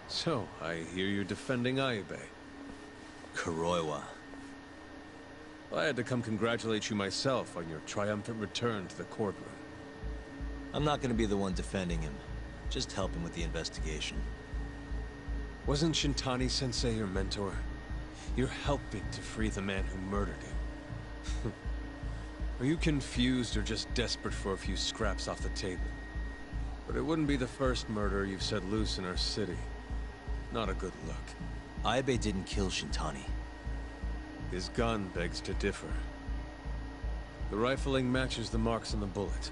So, I hear you're defending Ayebe. Kuroiwa. I had to come congratulate you myself on your triumphant return to the courtroom. I'm not gonna be the one defending him. Just help him with the investigation. Wasn't Shintani-sensei your mentor? You're helping to free the man who murdered him. Are you confused or just desperate for a few scraps off the table? But it wouldn't be the first murder you've set loose in our city. Not a good look. Ayebe didn't kill Shintani. His gun begs to differ. The rifling matches the marks on the bullet.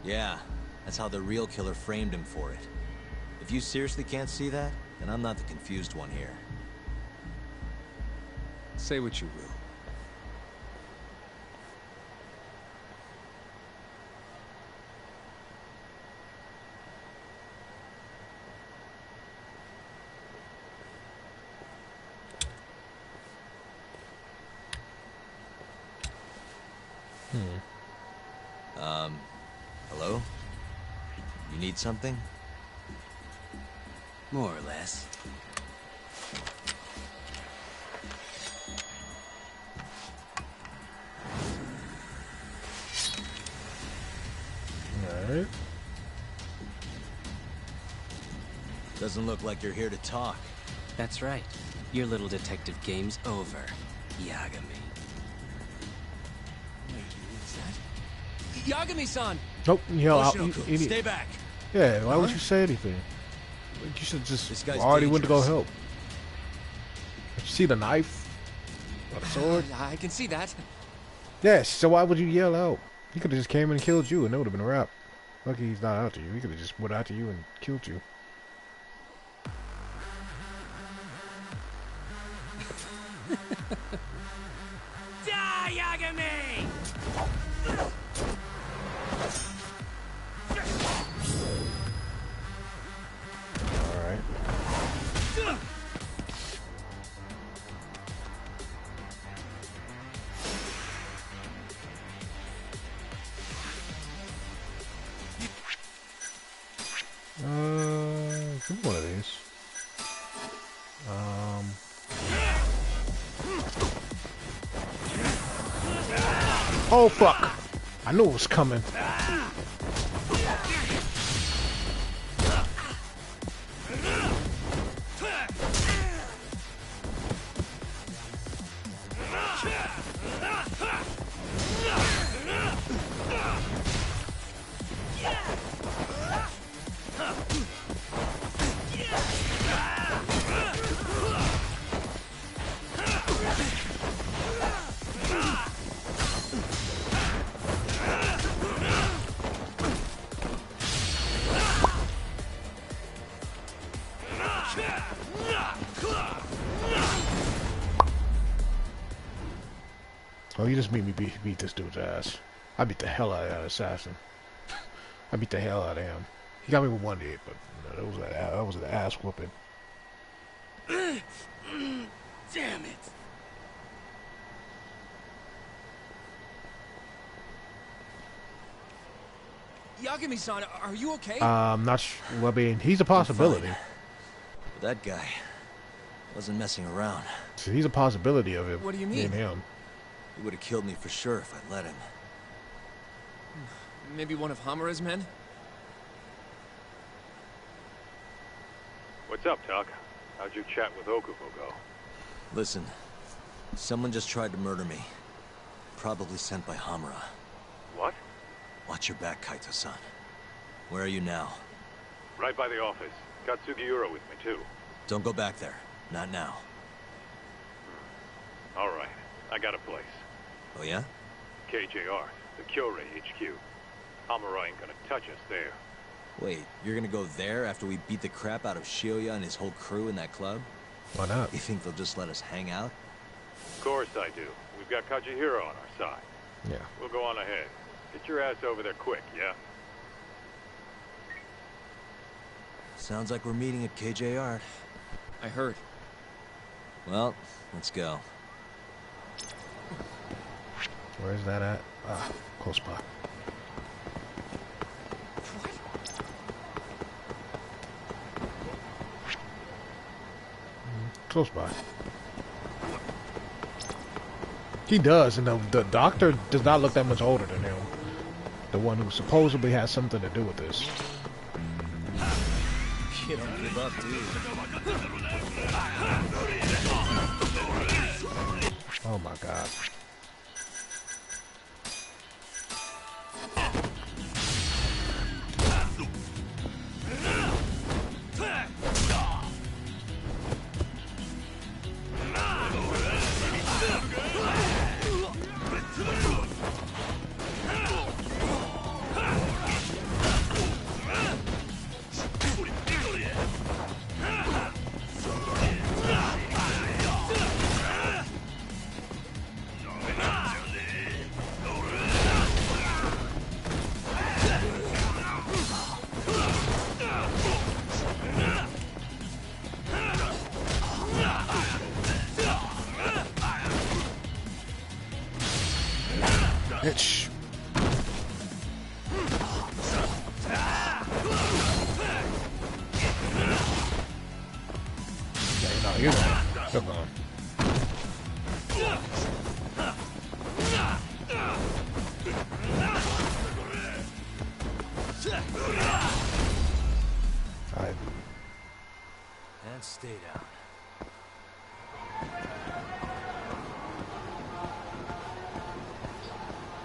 Yeah, that's how the real killer framed him for it. If you seriously can't see that, then I'm not the confused one here. Say what you will. Hello? You need something? More or less. Alright. Doesn't look like you're here to talk. That's right. Your little detective game's over, Yagami. Yagami-san! Nope, yell out. Stay back. Yeah, why would you say anything? You should just already went to go help. Did you see the knife? Or the sword? I can see that. Yes, so why would you yell out? He could have just came and killed you and it would have been a wrap. Lucky he's not after you. He could have just went after you and killed you. Die, Yagami! Alright. Give me one of these. Oh fuck! I knew it was coming. Oh, you just made me beat this dude's ass. I beat the hell out of that assassin. I beat the hell out of him. He got me with one hit, but that was an ass whooping. Damn it! Yagami-san, are you okay? Not sure. Well, I mean, he's a possibility. But that guy wasn't messing around. So he's a possibility of it. What do you me and mean? him. He would have killed me for sure if I'd let him. Maybe one of Hamura's men? What's up, Tuck? How'd your chat with Okubo go? Listen, someone just tried to murder me. Probably sent by Hamura. What? Watch your back, Kaito-san. Where are you now? Right by the office. Got Sugiura with me, too. Don't go back there. Not now. All right. I got a place. Oh, yeah? KJR, the Kyorei HQ. Hamura ain't gonna touch us there. Wait, you're gonna go there after we beat the crap out of Shioya and his whole crew in that club? Why not? You think they'll just let us hang out? Of course I do. We've got Kajihiro on our side. Yeah. We'll go on ahead. Get your ass over there quick, yeah? Sounds like we're meeting at KJR. I heard. Well, let's go. Where's that at? Ah, close by. Close by. He does, and the doctor does not look that much older than him. The one who supposedly has something to do with this. You don't give up, do you? Oh my god. Bitch. Yeah, no, you're gone. You're gone. Alright. And stay down.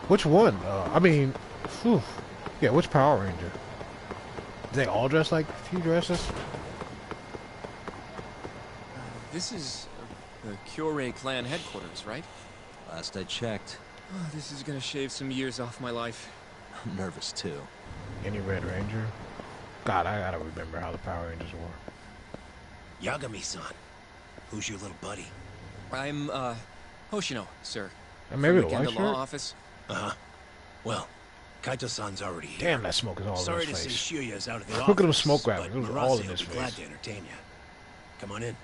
Which one? I mean, whew. Yeah, which Power Ranger? They all dress like a few dresses? This is the Kyorei clan headquarters, right? Last I checked. Oh, this is gonna shave some years off my life. I'm nervous too. Any Red Ranger? God, I gotta remember how the Power Rangers were. Yagami-san. Who's your little buddy? I'm, Hoshino, sir. And maybe From the white Genda Law shirt? office. Uh-huh. Well, Kaito-san's already here. Damn, that smoke is all Sorry in his to face. say Shiya's out of the Look at him office, smoke grabbing. but It was all in Marase his will be glad face. to entertain you. Come on in.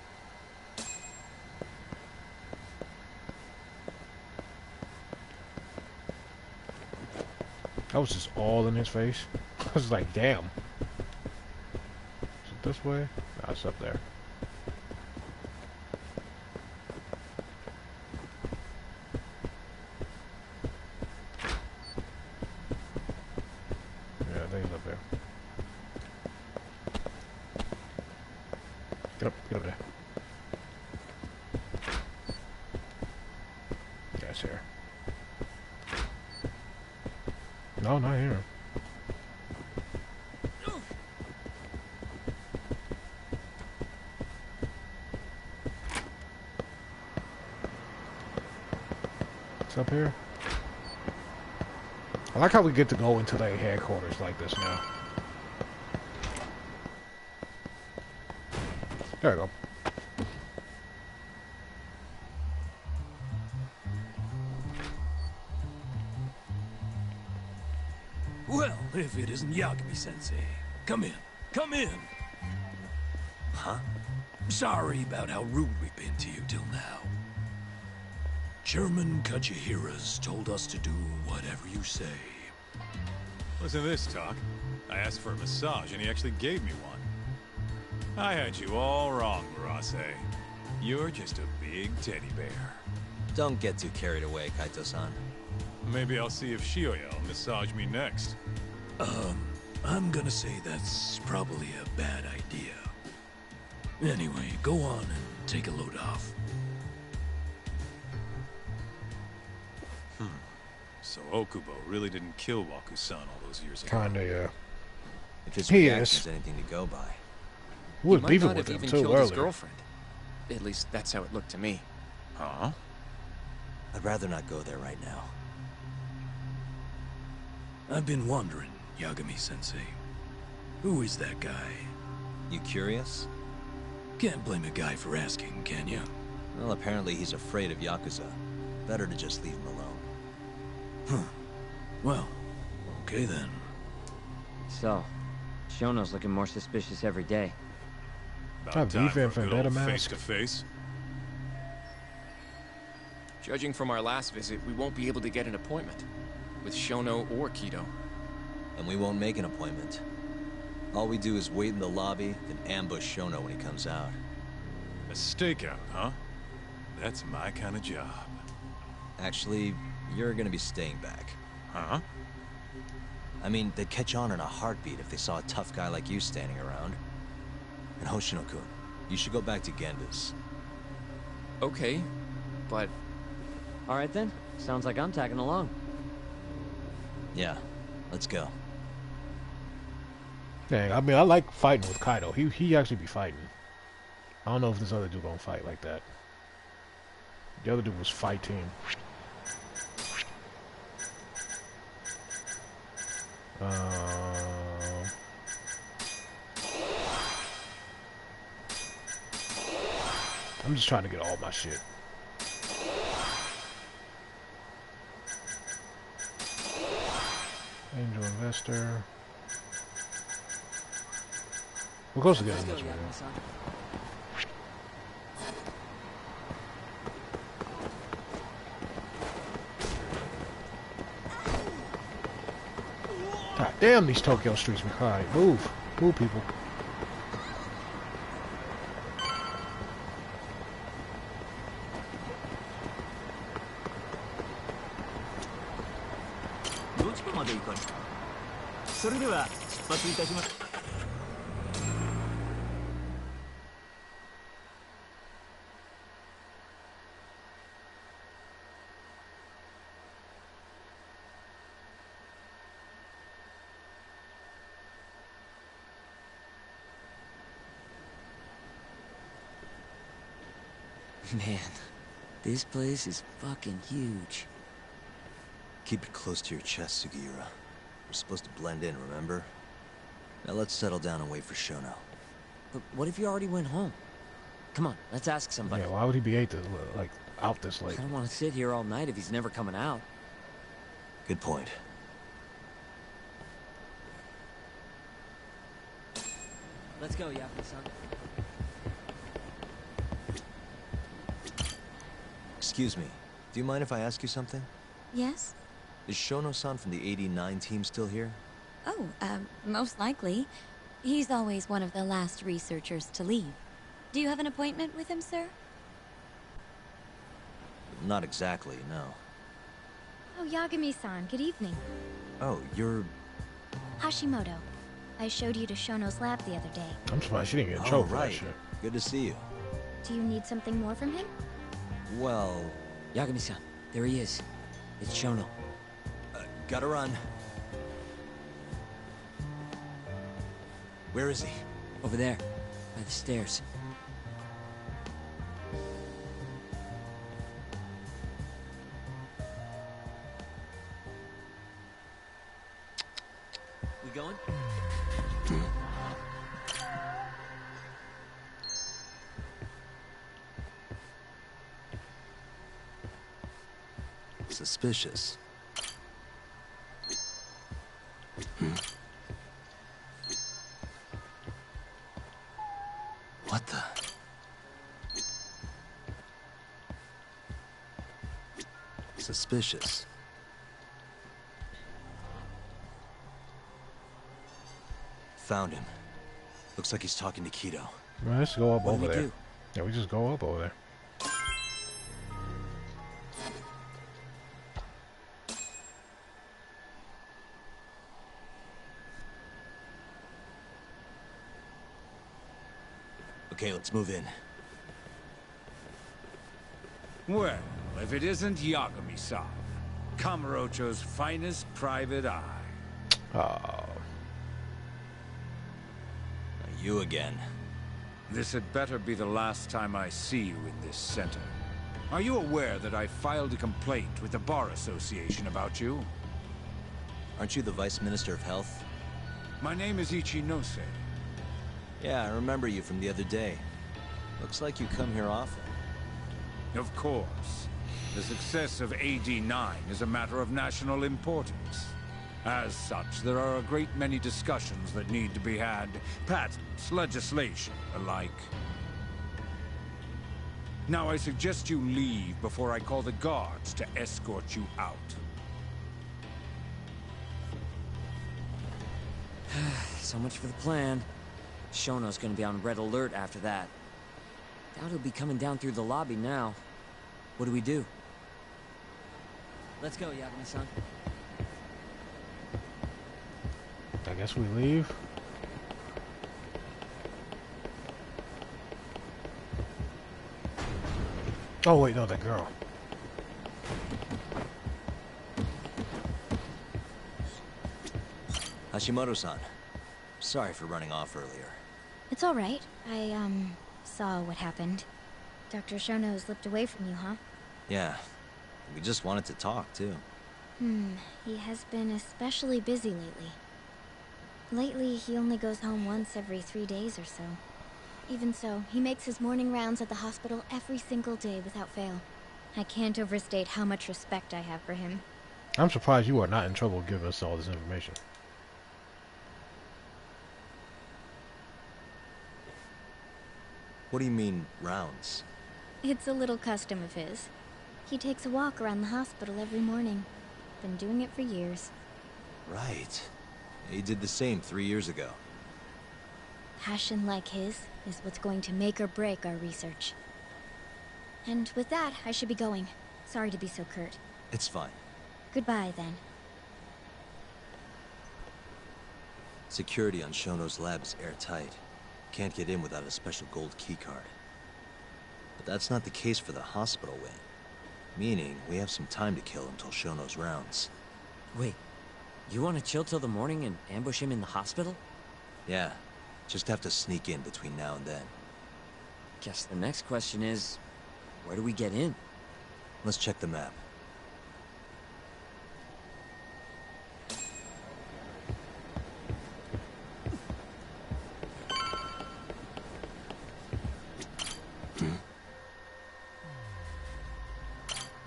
That was just all in his face. I was like, damn. Is it this way? No, it's up there. Yeah, I think it's up there. Get up there. Yeah, it's here. No, not here. It's up here. I like how we get to go into their headquarters like this now. There we go. Well, if it isn't Yagami-sensei. Come in. Come in. Huh? Sorry about how rude we've been to you till now. Chairman Kachihira's told us to do whatever you say. Listen to this talk. I asked for a massage and he actually gave me one. I had you all wrong, Marase. You're just a big teddy bear. Don't get too carried away, Kaito-san. Maybe I'll see if Shioya will massage me next. I'm gonna say that's probably a bad idea. Anyway, go on and take a load off. So Okubo really didn't kill Waku-san all those years ago. Kinda, yeah. If his He reaction's is. anything to go by. We was He might beefing not with have him even too killed his earlier. girlfriend. At least that's how it looked to me. Huh? I'd rather not go there right now. I've been wondering, Yagami-sensei. Who is that guy? You curious? Can't blame a guy for asking, can you? Well, apparently he's afraid of Yakuza. Better to just leave him alone. Huh. Well, okay then. So, Shono's looking more suspicious every day. About time for a good Vendetta old mask. face-to-face. Judging from our last visit, we won't be able to get an appointment. With Shono or Kido. And we won't make an appointment. All we do is wait in the lobby, then ambush Shono when he comes out. A stakeout, huh? That's my kind of job. Actually, you're gonna be staying back. Huh? I mean, they'd catch on in a heartbeat if they saw a tough guy like you standing around. And Hoshino-kun, you should go back to Genda's. Okay, but... Alright then. Sounds like I'm tagging along. Yeah, let's go. Dang, I mean, I like fighting with Kaido. He actually be fighting. I don't know if this other dude gonna fight like that. The other dude was fighting. I'm just trying to get all my shit. Angel Investor. We're close to getting this one. God damn, these Tokyo streets be high. Move. Move, people. Man, this place is fucking huge. Keep it close to your chest, Sugiura. We're supposed to blend in, remember? Now let's settle down and wait for Shono. But what if you already went home? Come on, let's ask somebody. Yeah, why would he be out this late? I don't want to sit here all night if he's never coming out. Good point. Let's go, Yakuza-san. Excuse me. Do you mind if I ask you something? Yes? Is Shono-san from the 89 team still here? Oh, most likely. He's always one of the last researchers to leave. Do you have an appointment with him, sir? Not exactly, no. Oh, Yagami-san, good evening. Oh, you're... Hashimoto. I showed you to Shono's lab the other day. I'm surprised she didn't get in trouble for that right. shit. Good to see you. Do you need something more from him? Well... Yagami-san, there he is. It's Shono. Gotta run. Where is he? Over there, by the stairs. We going? Suspicious. What the? Suspicious. Found him. Looks like he's talking to Kido. Well, let's go up What do over we there. do? Yeah, we just go up over there. Okay, let's move in. Well, if it isn't Yagami-san, Kamurocho's finest private eye. Oh. You again. This had better be the last time I see you in this center. Are you aware that I filed a complaint with the Bar Association about you? Aren't you the Vice Minister of Health? My name is Ichinose. Yeah, I remember you from the other day. Looks like you come here often. Of course. The success of AD-9 is a matter of national importance. As such, there are a great many discussions that need to be had. Patents, legislation, alike. Now I suggest you leave before I call the guards to escort you out. So much for the plan. Shono's gonna be on red alert after that. Doubt he'll be coming down through the lobby now. What do we do? Let's go, Yagami-san. I guess we leave. Oh wait, no, that girl. Hashimoto-san. Sorry for running off earlier. It's all right. I, saw what happened. Dr. Shono slipped away from you, huh? Yeah. We just wanted to talk, too. He has been especially busy lately. Lately, he only goes home once every 3 days or so. Even so, he makes his morning rounds at the hospital every single day without fail. I can't overstate how much respect I have for him. I'm surprised you are not in trouble giving us all this information. What do you mean, rounds? It's a little custom of his. He takes a walk around the hospital every morning. Been doing it for years. Right. He did the same 3 years ago. Passion like his is what's going to make or break our research. And with that, I should be going. Sorry to be so curt. It's fine. Goodbye, then. Security on Shono's lab is airtight. Can't get in without a special gold keycard. But that's not the case for the hospital wing. Meaning, we have some time to kill until Shono's rounds. Wait, you want to chill till the morning and ambush him in the hospital? Yeah, just have to sneak in between now and then. Guess the next question is, where do we get in? Let's check the map.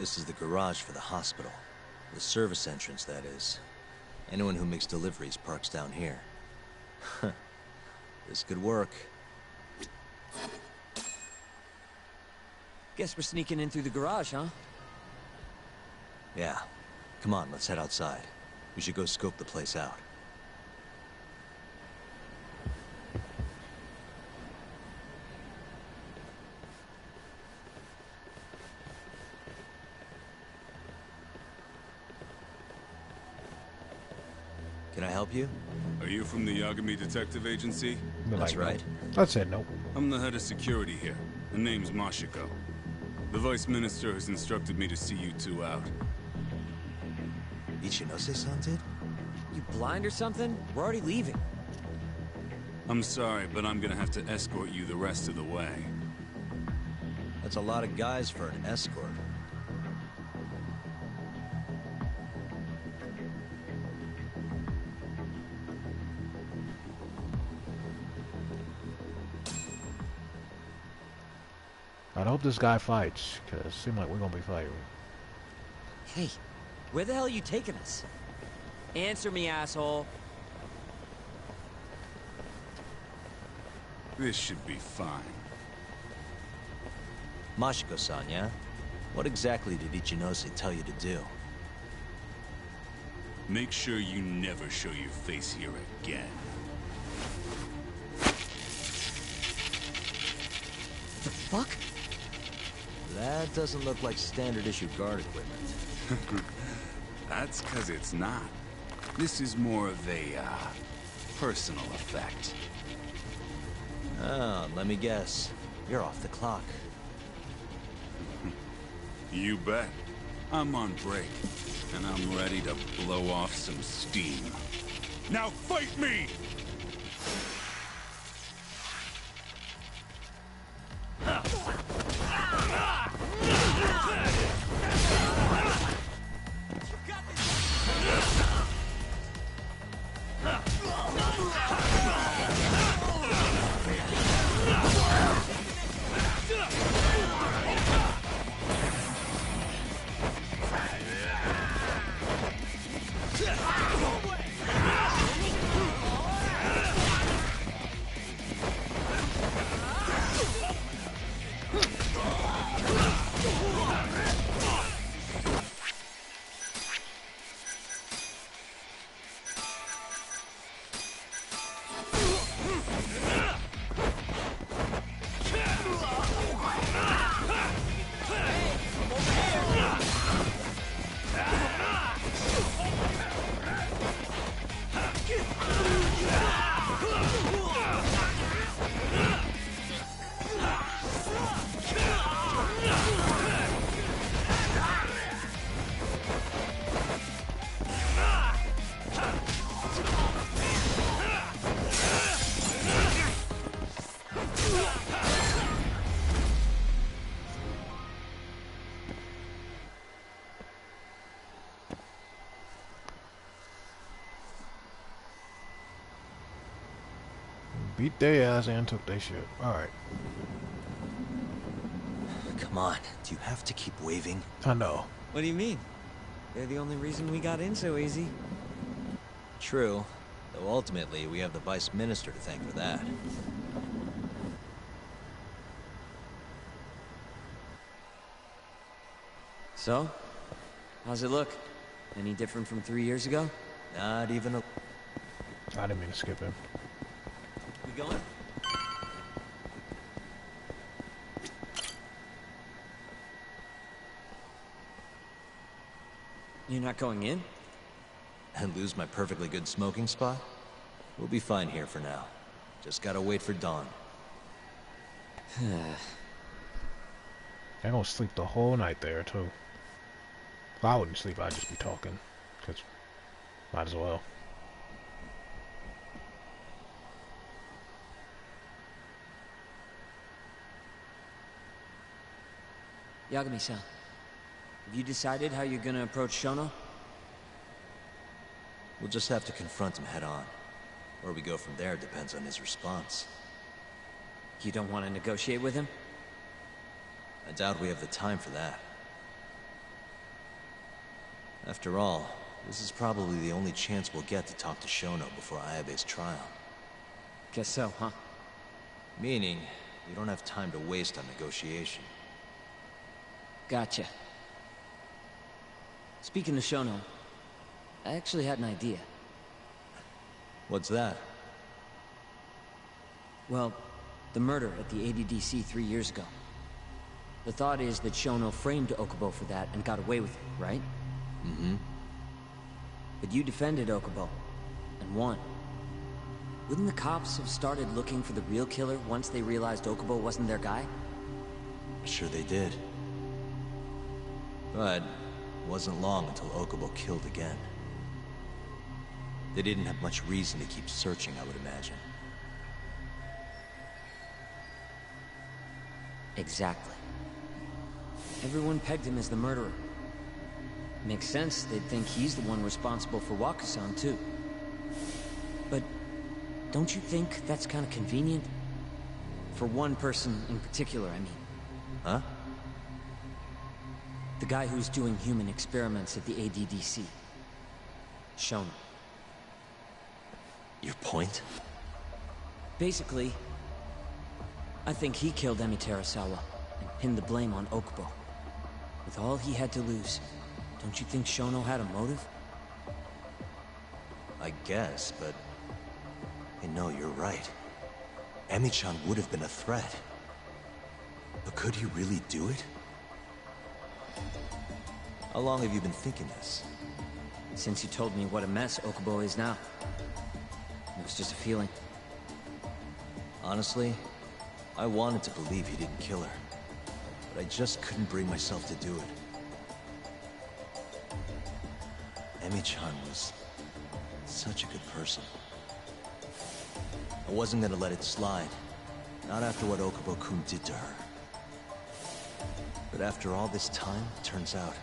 This is the garage for the hospital. The service entrance, that is. Anyone who makes deliveries parks down here. This could work. Guess we're sneaking in through the garage, huh? Yeah. Come on, let's head outside. We should go scope the place out. Can I help you? Are you from the Yagami Detective Agency? That's right. I said nope. I'm the head of security here. Her name's Mashiko. The Vice Minister has instructed me to see you two out. Ichinose-san did? You blind or something? We're already leaving. I'm sorry, but I'm gonna have to escort you the rest of the way. That's a lot of guys for an escort. I hope this guy fights, because it seems like we're gonna be fighting. Hey, where the hell are you taking us? Answer me, asshole. This should be fine. Mashiko-san, yeah? What exactly did Ichinose tell you to do? Make sure you never show your face here again. The fuck? That doesn't look like standard issue guard equipment. That's because it's not. This is more of a, personal effect. Oh, let me guess. You're off the clock. You bet. I'm on break, and I'm ready to blow off some steam. Now fight me! Beat their ass and took their shit. Alright. Come on, do you have to keep waving? I know. What do you mean? They're the only reason we got in so easy. True, though ultimately we have the Vice Minister to thank for that. So? How's it look? Any different from 3 years ago? Not even a... I didn't mean to skip him. We going? You're not going in? And lose my perfectly good smoking spot? We'll be fine here for now. Just gotta wait for dawn. I don't sleep the whole night there, too. If I wouldn't sleep, I'd just be talking. Because, might as well. Yagami-san, have you decided how you're gonna approach Shono? We'll just have to confront him head on. Where we go from there depends on his response. You don't want to negotiate with him? I doubt we have the time for that. After all, this is probably the only chance we'll get to talk to Shono before Ayabe's trial. Guess so, huh? Meaning, we don't have time to waste on negotiation. Gotcha. Speaking of Shono, I actually had an idea. What's that? Well, the murder at the ADDC 3 years ago. The thought is that Shono framed Okubo for that and got away with it, right? Mm-hmm. But you defended Okubo, and won. Wouldn't the cops have started looking for the real killer once they realized Okubo wasn't their guy? Sure they did. But it wasn't long until Okubo killed again. They didn't have much reason to keep searching, I would imagine. Exactly. Everyone pegged him as the murderer. Makes sense, they'd think he's the one responsible for Yakuza, too. But don't you think that's kind of convenient? For one person in particular, I mean. Huh? The guy who's doing human experiments at the ADDC. Shono. Your point? Basically, I think he killed Emi Terasawa and pinned the blame on Okubo. With all he had to lose, don't you think Shono had a motive? I guess, but... Hey, no, you're right. Emi-chan would have been a threat. But could he really do it? How long have you been thinking this? Since you told me what a mess Okubo is now. It was just a feeling. Honestly, I wanted to believe he didn't kill her. But I just couldn't bring myself to do it. Emi-chan was such a good person. I wasn't gonna let it slide. Not after what Okubo-kun did to her. But after all this time, it turns out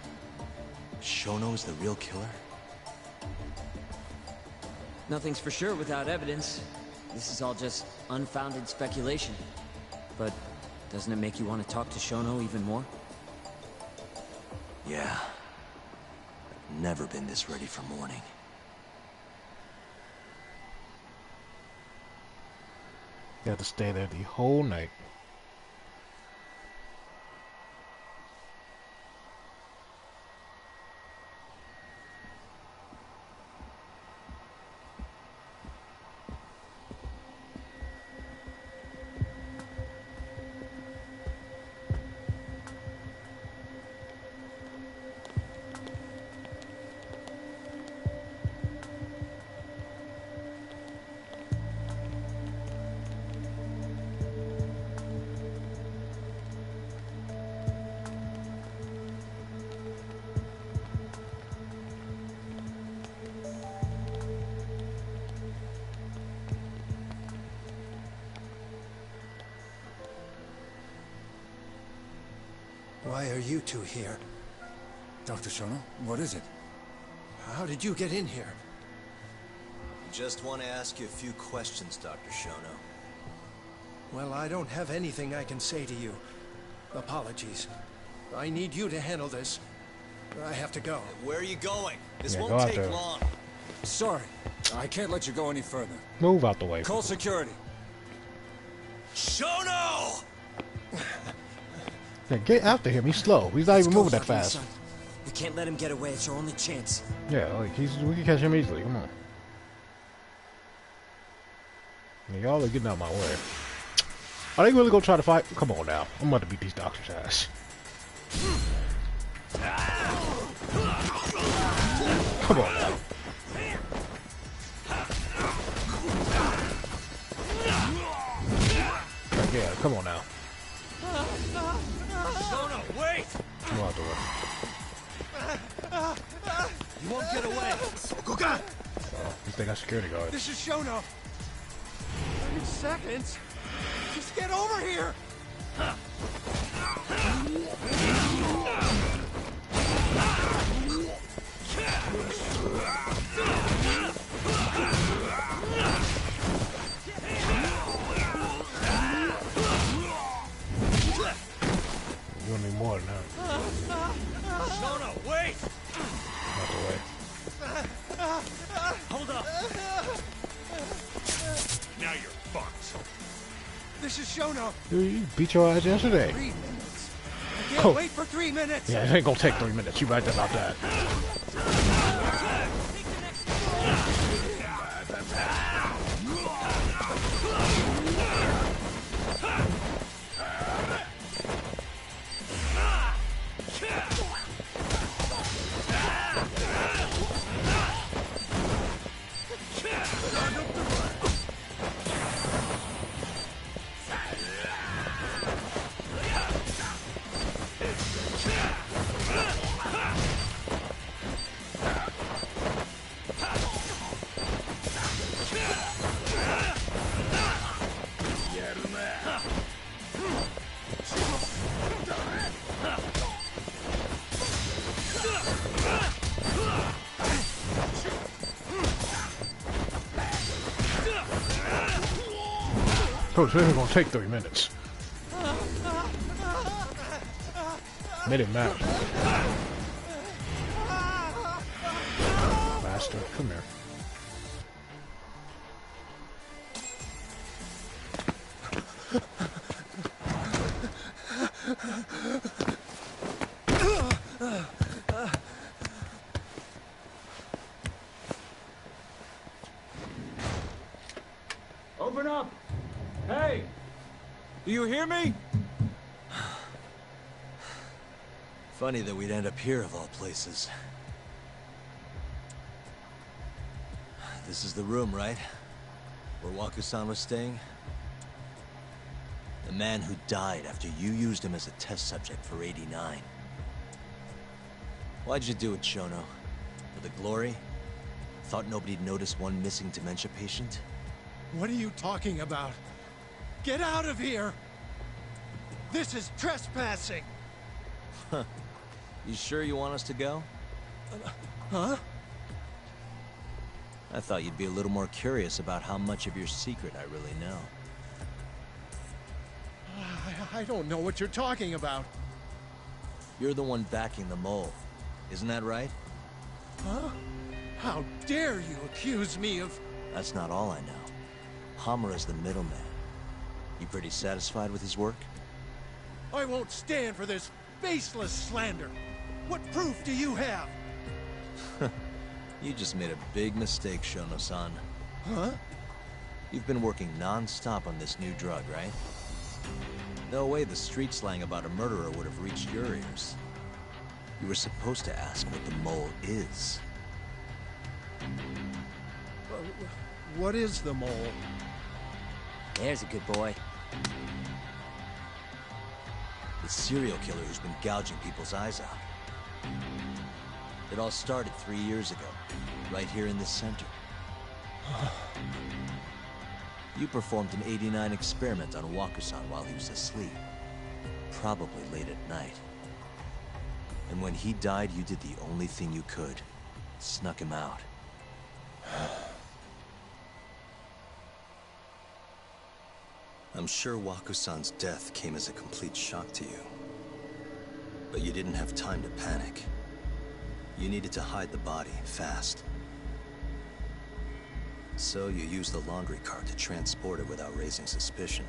Shono is the real killer? Nothing's for sure without evidence. This is all just unfounded speculation. But doesn't it make you want to talk to Shono even more? Yeah. I've never been this ready for morning. You have to stay there the whole night. Why are you two here? Dr. Shono, what is it? How did you get in here? Just want to ask you a few questions, Dr. Shono. Well, I don't have anything I can say to you. Apologies. I need you to handle this. I have to go. Where are you going? This Yeah, won't go out take there. long. Sorry, I can't let you go any further. Move out the way. Call security. Shono! Yeah, get after him. He's slow. He's not even moving that fast. Son. We can't let him get away. It's our only chance. Yeah, like we can catch him easily. Come on. Y'all are getting out my way. Are they really gonna try to fight? Come on now. I'm about to beat these doctors' ass. Come on now. Yeah, come on now. Shono, wait! Come out the way. You won't get away. Oh, they got security guards. This is Shono. 30 seconds. Just get over here. You want me more than that. Shono, wait! Out the Shono! Dude, you beat your ass yesterday. 3 minutes. I can't Cool. wait for 3 minutes. Yeah, it ain't gonna take 3 minutes. You right about that. So this isn't gonna take 3 minutes. Minute match. Bastard, come here. Open up! Hey! Do you hear me? Funny that we'd end up here of all places. This is the room, right? Where Waku-san was staying? The man who died after you used him as a test subject for 89. Why'd you do it, Shono? For the glory? Thought nobody'd notice one missing dementia patient? What are you talking about? Get out of here! This is trespassing! Huh. You sure you want us to go? Huh? I thought you'd be a little more curious about how much of your secret I really know. I don't know what you're talking about. You're the one backing the mole. Isn't that right? Huh? How dare you accuse me of... That's not all I know. Hamura's the middleman. You pretty satisfied with his work? I won't stand for this baseless slander. What proof do you have? You just made a big mistake, Shono-san. Huh? You've been working non-stop on this new drug, right? No way the street slang about a murderer would have reached your ears. You were supposed to ask what the mole is. What is the mole? There's a good boy. The serial killer who's been gouging people's eyes out. It all started 3 years ago, right here in this center. You performed an 89 experiment on Waku-san while he was asleep. Probably late at night. And when he died, you did the only thing you could. Snuck him out. I'm sure Waku-san's death came as a complete shock to you. But you didn't have time to panic. You needed to hide the body, fast. So you used the laundry cart to transport it without raising suspicion.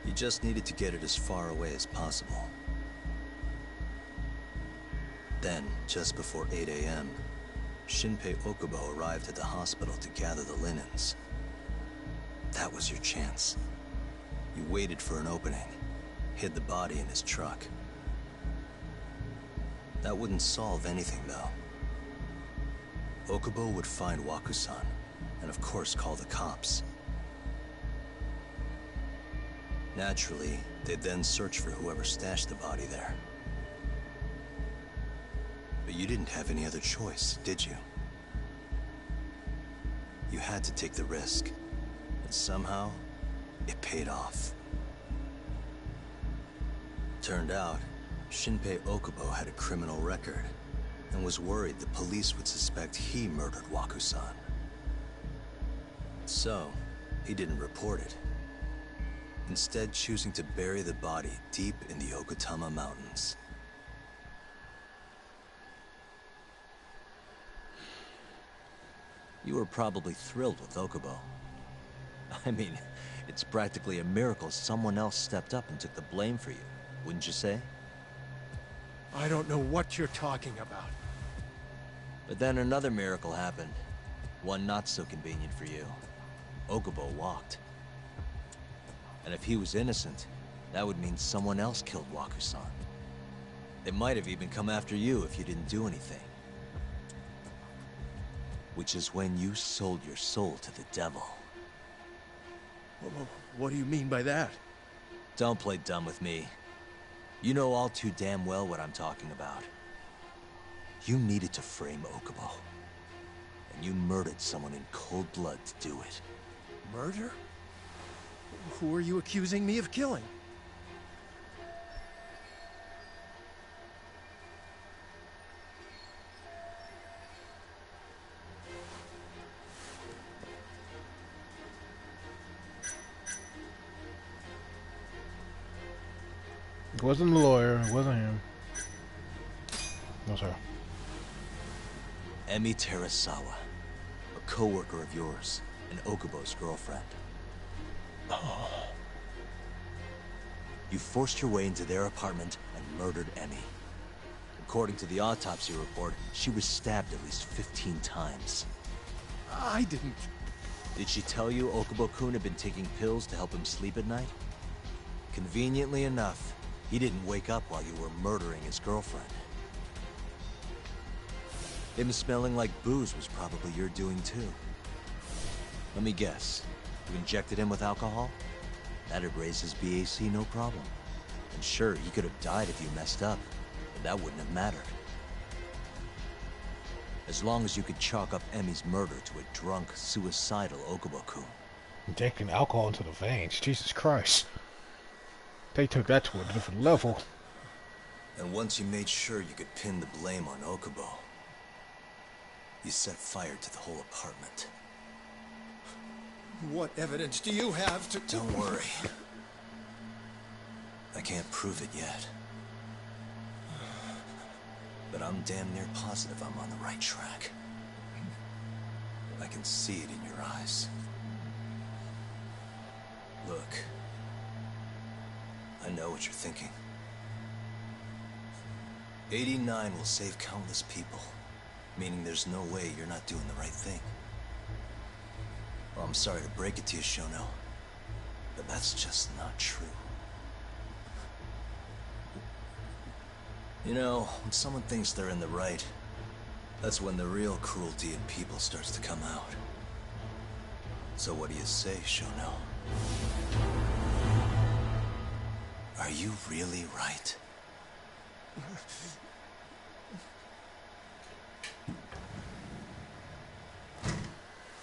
You just needed to get it as far away as possible. Then, just before 8 a.m., Shinpei Okubo arrived at the hospital to gather the linens. That was your chance. You waited for an opening, hid the body in his truck. That wouldn't solve anything, though. Okubo would find Waku-san, and of course call the cops. Naturally, they'd then search for whoever stashed the body there. But you didn't have any other choice, did you? You had to take the risk. And somehow, it paid off. Turned out, Shinpei Okubo had a criminal record, and was worried the police would suspect he murdered Waku-san. So, he didn't report it. Instead choosing to bury the body deep in the Okutama Mountains. You were probably thrilled with Okubo. I mean, it's practically a miracle someone else stepped up and took the blame for you, wouldn't you say? I don't know what you're talking about. But then another miracle happened. One not so convenient for you. Okubo walked. And if he was innocent, that would mean someone else killed Waku-san. They might have even come after you if you didn't do anything. Which is when you sold your soul to the devil. What do you mean by that? Don't play dumb with me. You know all too damn well what I'm talking about. You needed to frame Okubo. And you murdered someone in cold blood to do it. Murder? Who are you accusing me of killing? It wasn't the lawyer, it wasn't him. No, sir. Emi Terasawa, a co-worker of yours, and Okubo's girlfriend. You forced your way into their apartment and murdered Emi. According to the autopsy report, she was stabbed at least 15 times. I didn't... Did she tell you Okubo-kun had been taking pills to help him sleep at night? Conveniently enough, he didn't wake up while you were murdering his girlfriend. Him smelling like booze was probably your doing too. Let me guess. You injected him with alcohol? That'd raise his BAC no problem. And sure, he could have died if you messed up, but that wouldn't have mattered. As long as you could chalk up Emi's murder to a drunk, suicidal Okubo-kun. Taking alcohol into the veins, Jesus Christ. They took that to a different level. And once you made sure you could pin the blame on Okubo, you set fire to the whole apartment. What evidence do you have to... Don't worry. I can't prove it yet. But I'm damn near positive I'm on the right track. I can see it in your eyes. Look. I know what you're thinking. 89 will save countless people, meaning there's no way you're not doing the right thing. Well, I'm sorry to break it to you, Shono, but that's just not true. You know, when someone thinks they're in the right, that's when the real cruelty in people starts to come out. So what do you say, Shono? Are you really right?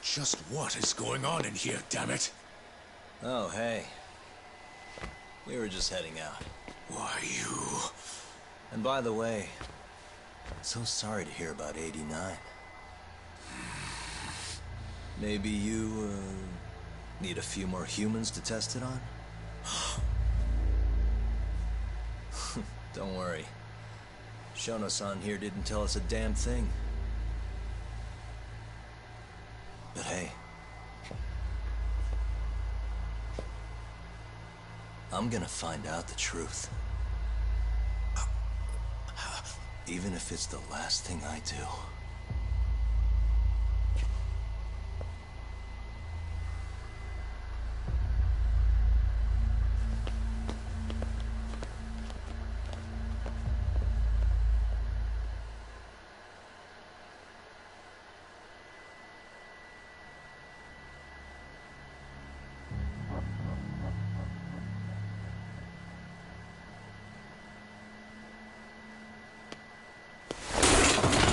Just what is going on in here, damn it? Oh, hey. We were just heading out. Why, you... And by the way, so sorry to hear about 89. Maybe you, need a few more humans to test it on? Don't worry. Shono-san here didn't tell us a damn thing. But hey, I'm gonna find out the truth. Even if it's the last thing I do.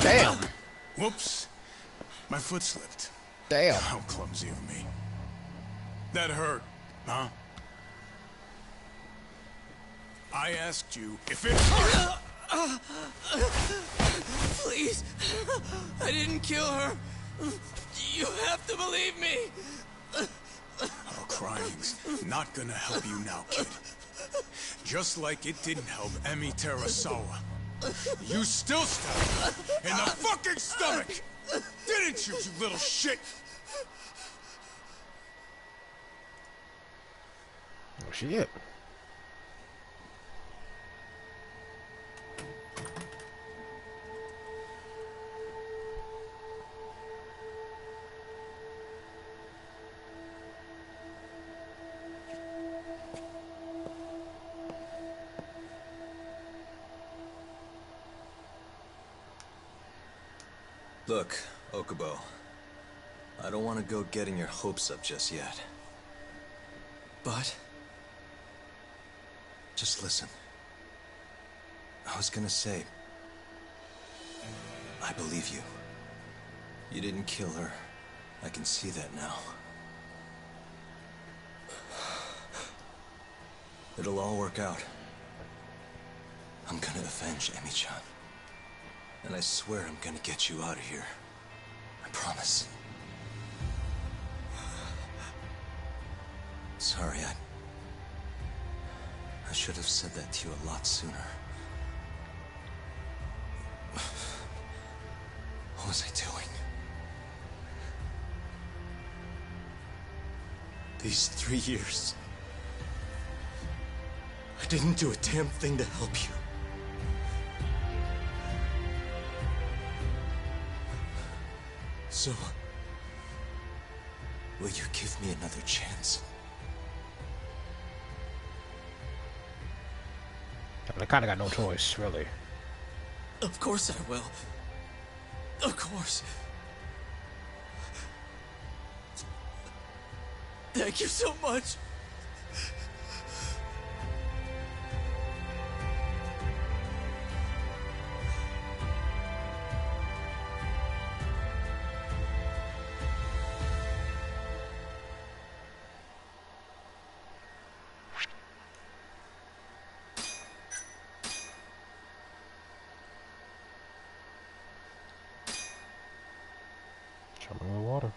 Damn. Whoops. My foot slipped. Damn. How clumsy of me. That hurt, huh? I asked you if it hurt. Please. I didn't kill her. You have to believe me. Oh, crying's not gonna help you now, kid. Just like it didn't help Emi Terasawa. You still stabbed her in the fucking stomach! Didn't you, you little shit? Oh, shit. Look, Okubo, I don't want to go getting your hopes up just yet. But... just listen. I was gonna say... I believe you. You didn't kill her. I can see that now. It'll all work out. I'm gonna avenge Emi-chan. And I swear I'm gonna get you out of here. I promise. Sorry, I should have said that to you a lot sooner. What was I doing? These 3 years, I didn't do a damn thing to help you. So, will you give me another chance? I kind of got no choice, really. Of course I will. Of course. Thank you so much. Jumping in the water.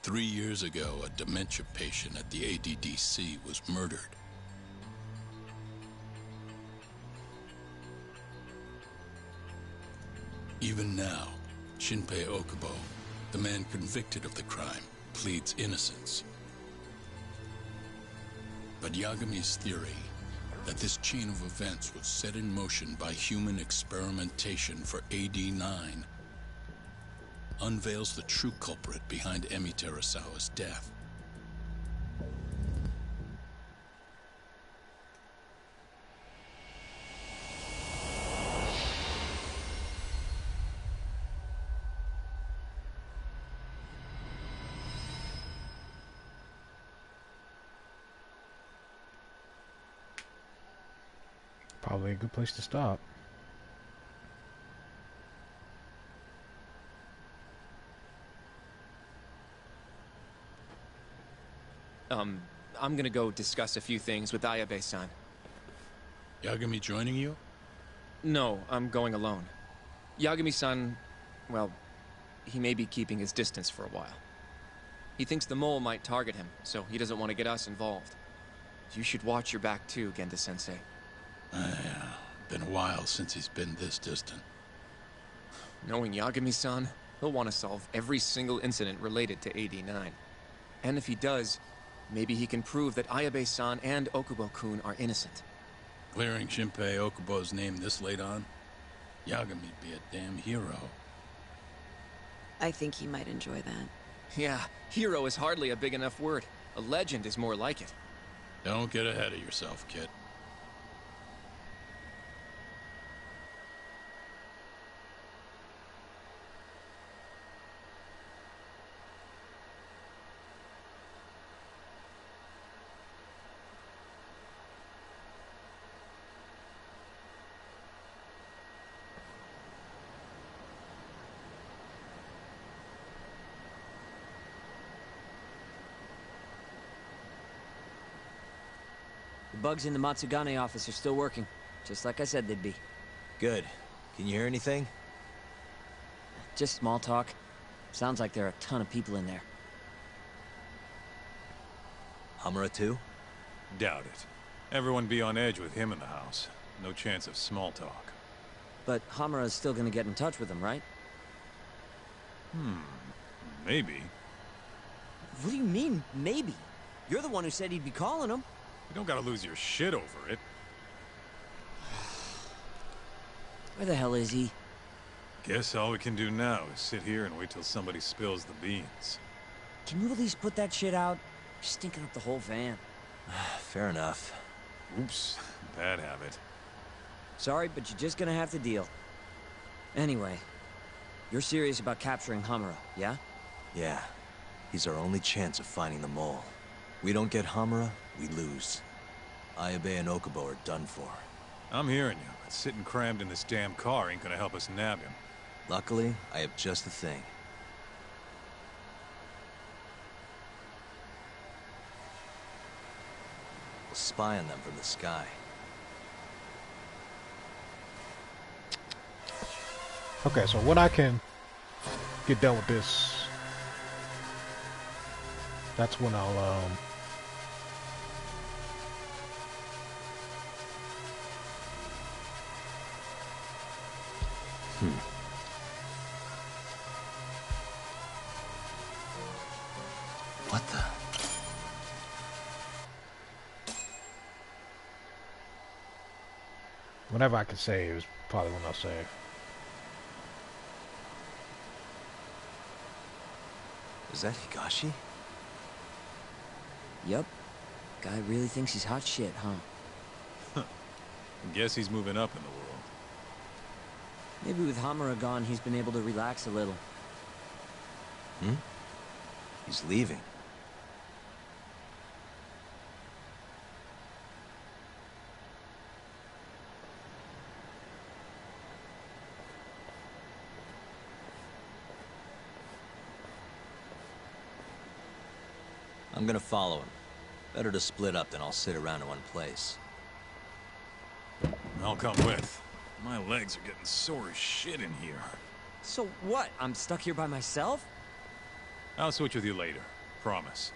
Three years ago, a dementia patient at the ADDC was murdered. Even now, Shinpei Okubo, the man convicted of the crime, pleads innocence. But Yagami's theory that this chain of events was set in motion by human experimentation for AD-9 unveils the true culprit behind Emi Terasawa's death. Probably a good place to stop. I'm gonna go discuss a few things with Ayabe-san. Yagami joining you? No, I'm going alone. Yagami-san, well, he may be keeping his distance for a while. He thinks the mole might target him, so he doesn't want to get us involved. You should watch your back too, Genda-sensei. Yeah, been a while since he's been this distant. Knowing Yagami-san, he'll want to solve every single incident related to AD-9. And if he does, maybe he can prove that Ayabe-san and Okubo-kun are innocent. Clearing Shinpei Okubo's name this late on? Yagami'd be a damn hero. I think he might enjoy that. Yeah, hero is hardly a big enough word. A legend is more like it. Don't get ahead of yourself, kid. The bugs in the Matsugane office are still working, just like I said they'd be. Good, Can you hear anything? Just small talk. Sounds like there are a ton of people in there. Hamura too? Doubt it. Everyone be on edge with him in the house. No chance of small talk. But Hamura's still gonna get in touch with him, right? Maybe. What do you mean, maybe? You're the one who said he'd be calling him. You don't gotta lose your shit over it. Where the hell is he? Guess all we can do now is sit here and wait till somebody spills the beans. Can you at least put that shit out? You're stinking up the whole van. Fair enough. Oops, bad habit. Sorry, but you're just gonna have to deal. Anyway, you're serious about capturing Hamura, yeah? Yeah. He's our only chance of finding the mole. We don't get Hamura, we lose. Ayabe and Okubo are done for. I'm hearing you, but sitting crammed in this damn car ain't gonna help us nab him. Luckily, I have just the thing. We'll spy on them from the sky. Okay, so when I can get done with this, that's when I'll What the? whenever I can save is probably when I'll save. Is that Higashi? Yup. Guy really thinks he's hot shit, huh? Guess he's moving up in the world. Maybe with Hamura gone, he's been able to relax a little. He's leaving. I'm gonna follow him. Better to split up than I'll sit around in one place. I'll come with. My legs are getting sore as shit in here. So what? I'm stuck here by myself? I'll switch with you later. Promise.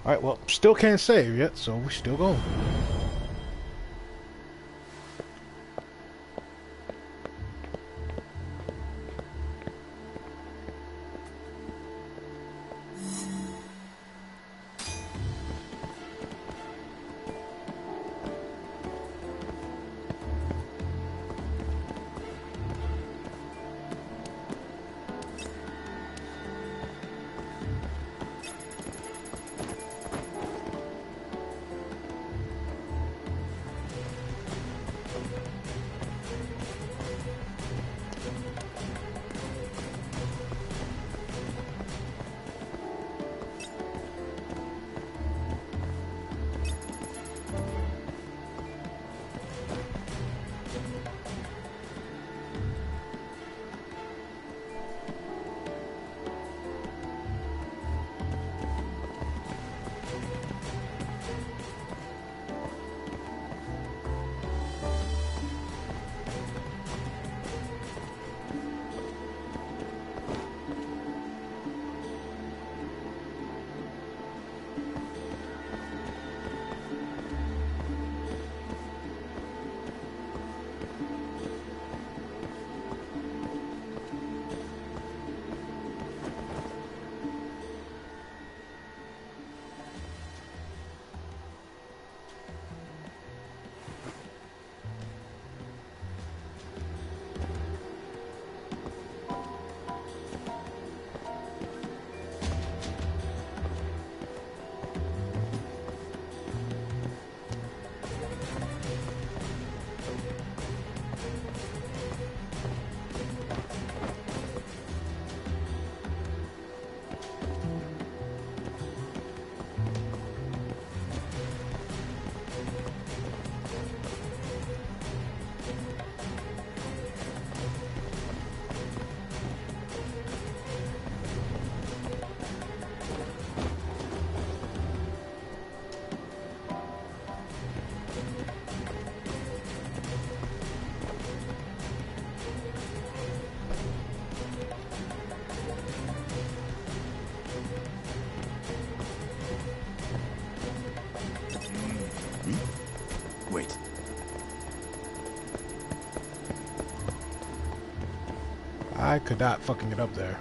Alright, well, still can't save yet, so we're still going. I could not fucking it up there.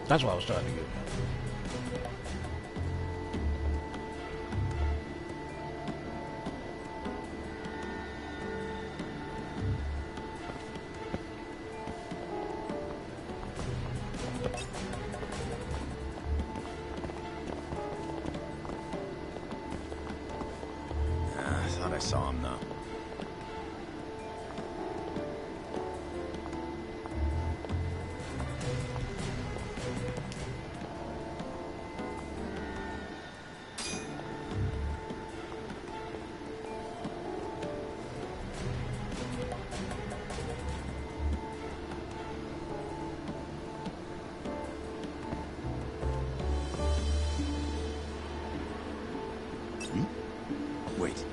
That's what I was trying to get. I thought I saw him, though. Wait.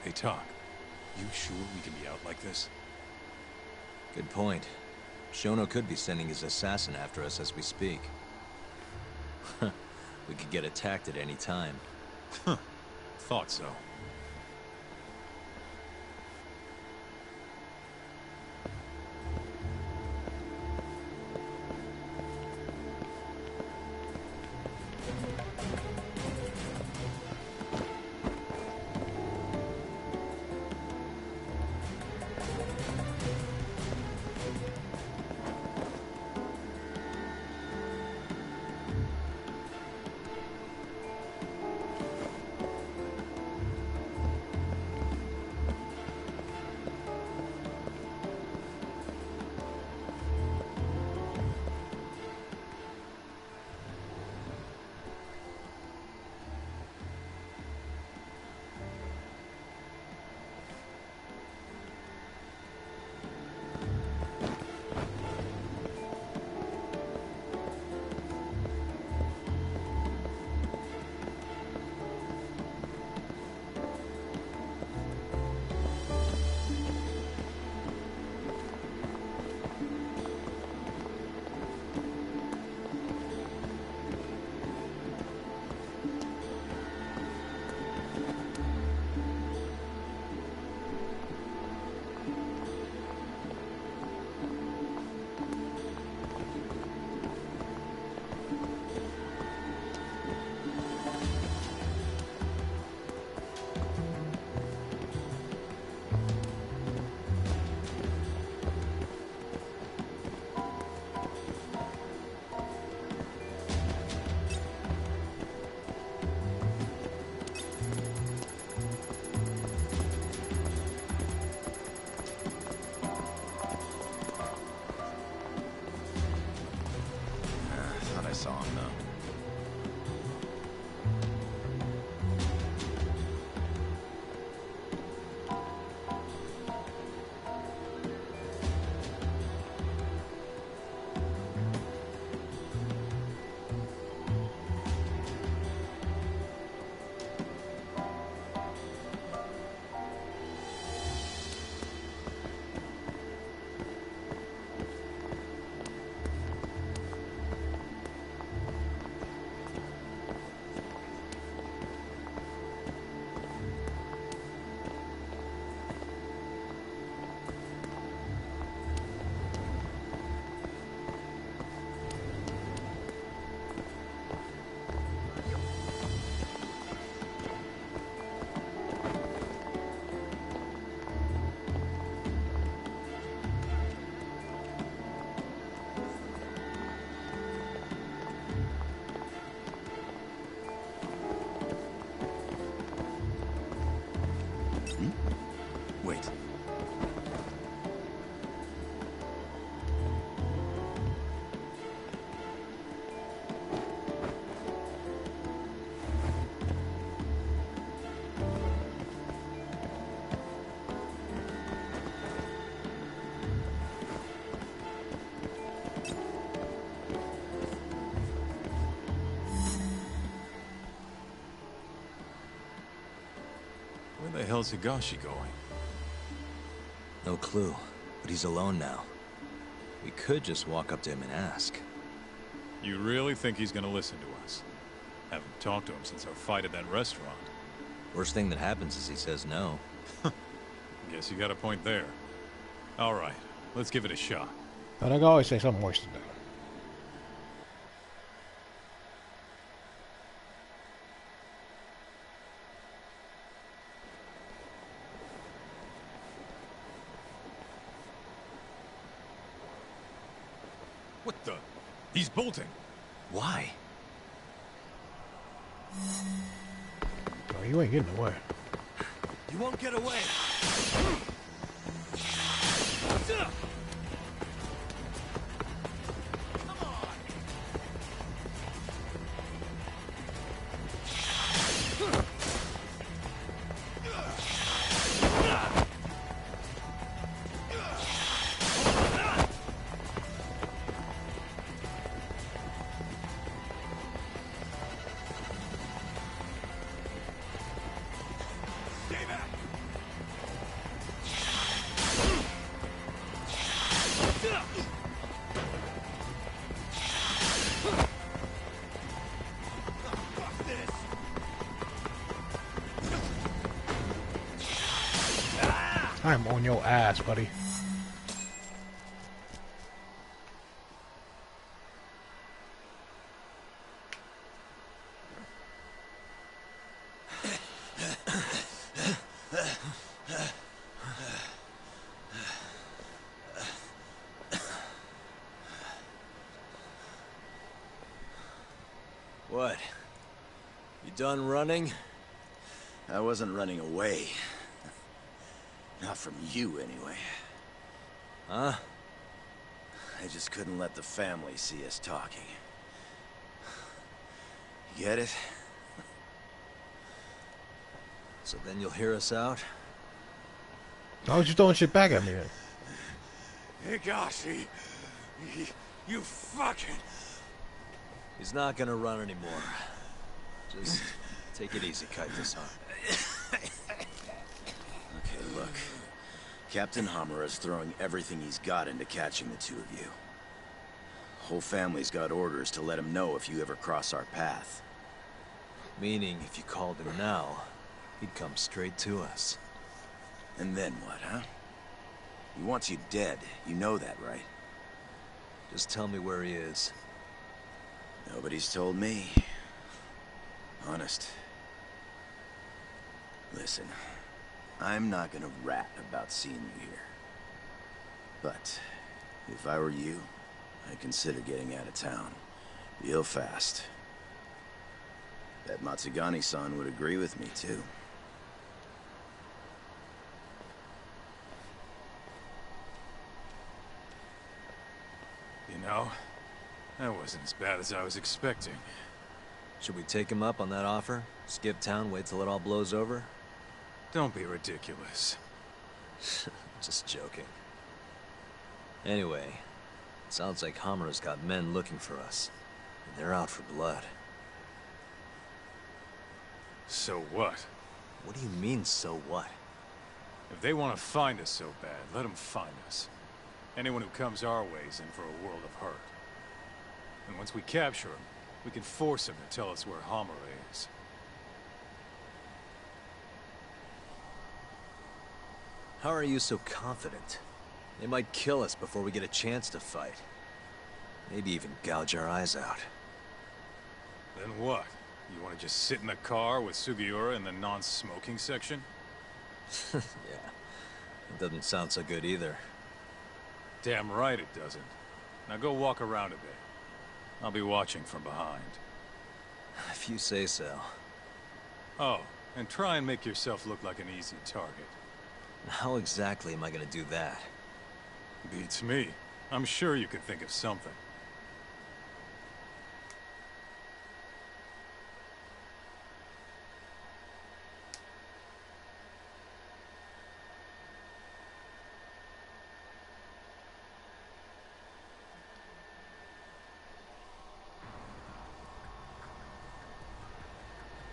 Hey, Talk. You sure we can be out like this? Good point. Shono could be sending his assassin after us as we speak. We could get attacked at any time. Huh. Thought so. Where the hell's Higashi going? No clue, but he's alone now. We could just walk up to him and ask. You really think he's gonna listen to us? Haven't talked to him since our fight at that restaurant. Worst thing that happens is he says no. Guess you got a point there. All right, let's give it a shot. But I can always say something worse than that. What the? He's bolting. Why? Oh, you ain't getting away. You won't get away. I'm on your ass, buddy. What? You done running? I wasn't running away. Not from you, anyway. Huh? I just couldn't let the family see us talking. You get it? So then you'll hear us out? Why was you throwing shit back at me then? Higashi, you fucking... He's not gonna run anymore. Just take it easy, Kaitos-san. Okay, look. Captain Hamura's throwing everything he's got into catching the two of you. Whole family's got orders to let him know if you ever cross our path. Meaning, if you called him now, he'd come straight to us. And then what, huh? He wants you dead. You know that, right? Just tell me where he is. Nobody's told me. Honest. Listen, I'm not gonna rat about seeing you here. But, if I were you, I'd consider getting out of town. Real fast. Bet Matsugani-san would agree with me, too. You know, that wasn't as bad as I was expecting. Should we take him up on that offer? Skip town, wait till it all blows over? Don't be ridiculous. Just joking. Anyway, it sounds like Hamura's got men looking for us. And they're out for blood. So what? What do you mean, so what? If they want to find us so bad, let them find us. Anyone who comes our way is in for a world of hurt. And once we capture him, we can force him to tell us where Hamura is. How are you so confident? They might kill us before we get a chance to fight. Maybe even gouge our eyes out. Then what? You want to just sit in the car with Sugiura in the non-smoking section? Yeah, it doesn't sound so good either. Damn right it doesn't. Now go walk around a bit. I'll be watching from behind. If you say so. Oh, and try and make yourself look like an easy target. How exactly am I gonna do that? Beats me. I'm sure you could think of something.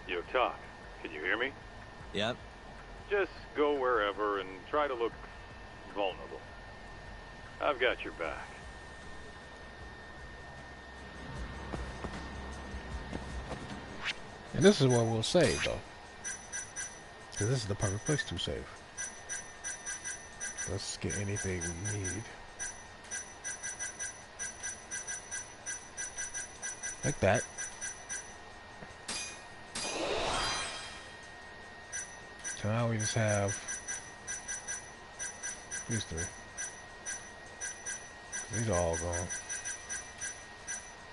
Yo, Talk. Can you hear me? Yep. Just go wherever and try to look vulnerable. I've got your back. And this is where we'll save, though. Because this is the perfect place to save. Let's get anything we need. Like that. So now we just have these three. These are all gone.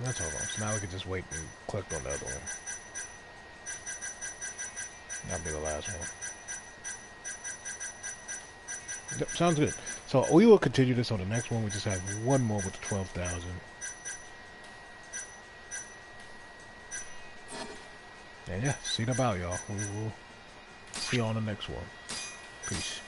That's all gone. So now we can just wait and collect on the other one. That'll be the last one. Yep, sounds good. So we will continue this on the next one. We just have one more with the 12,000. And yeah, see it about y'all. We will see you on the next one. Peace.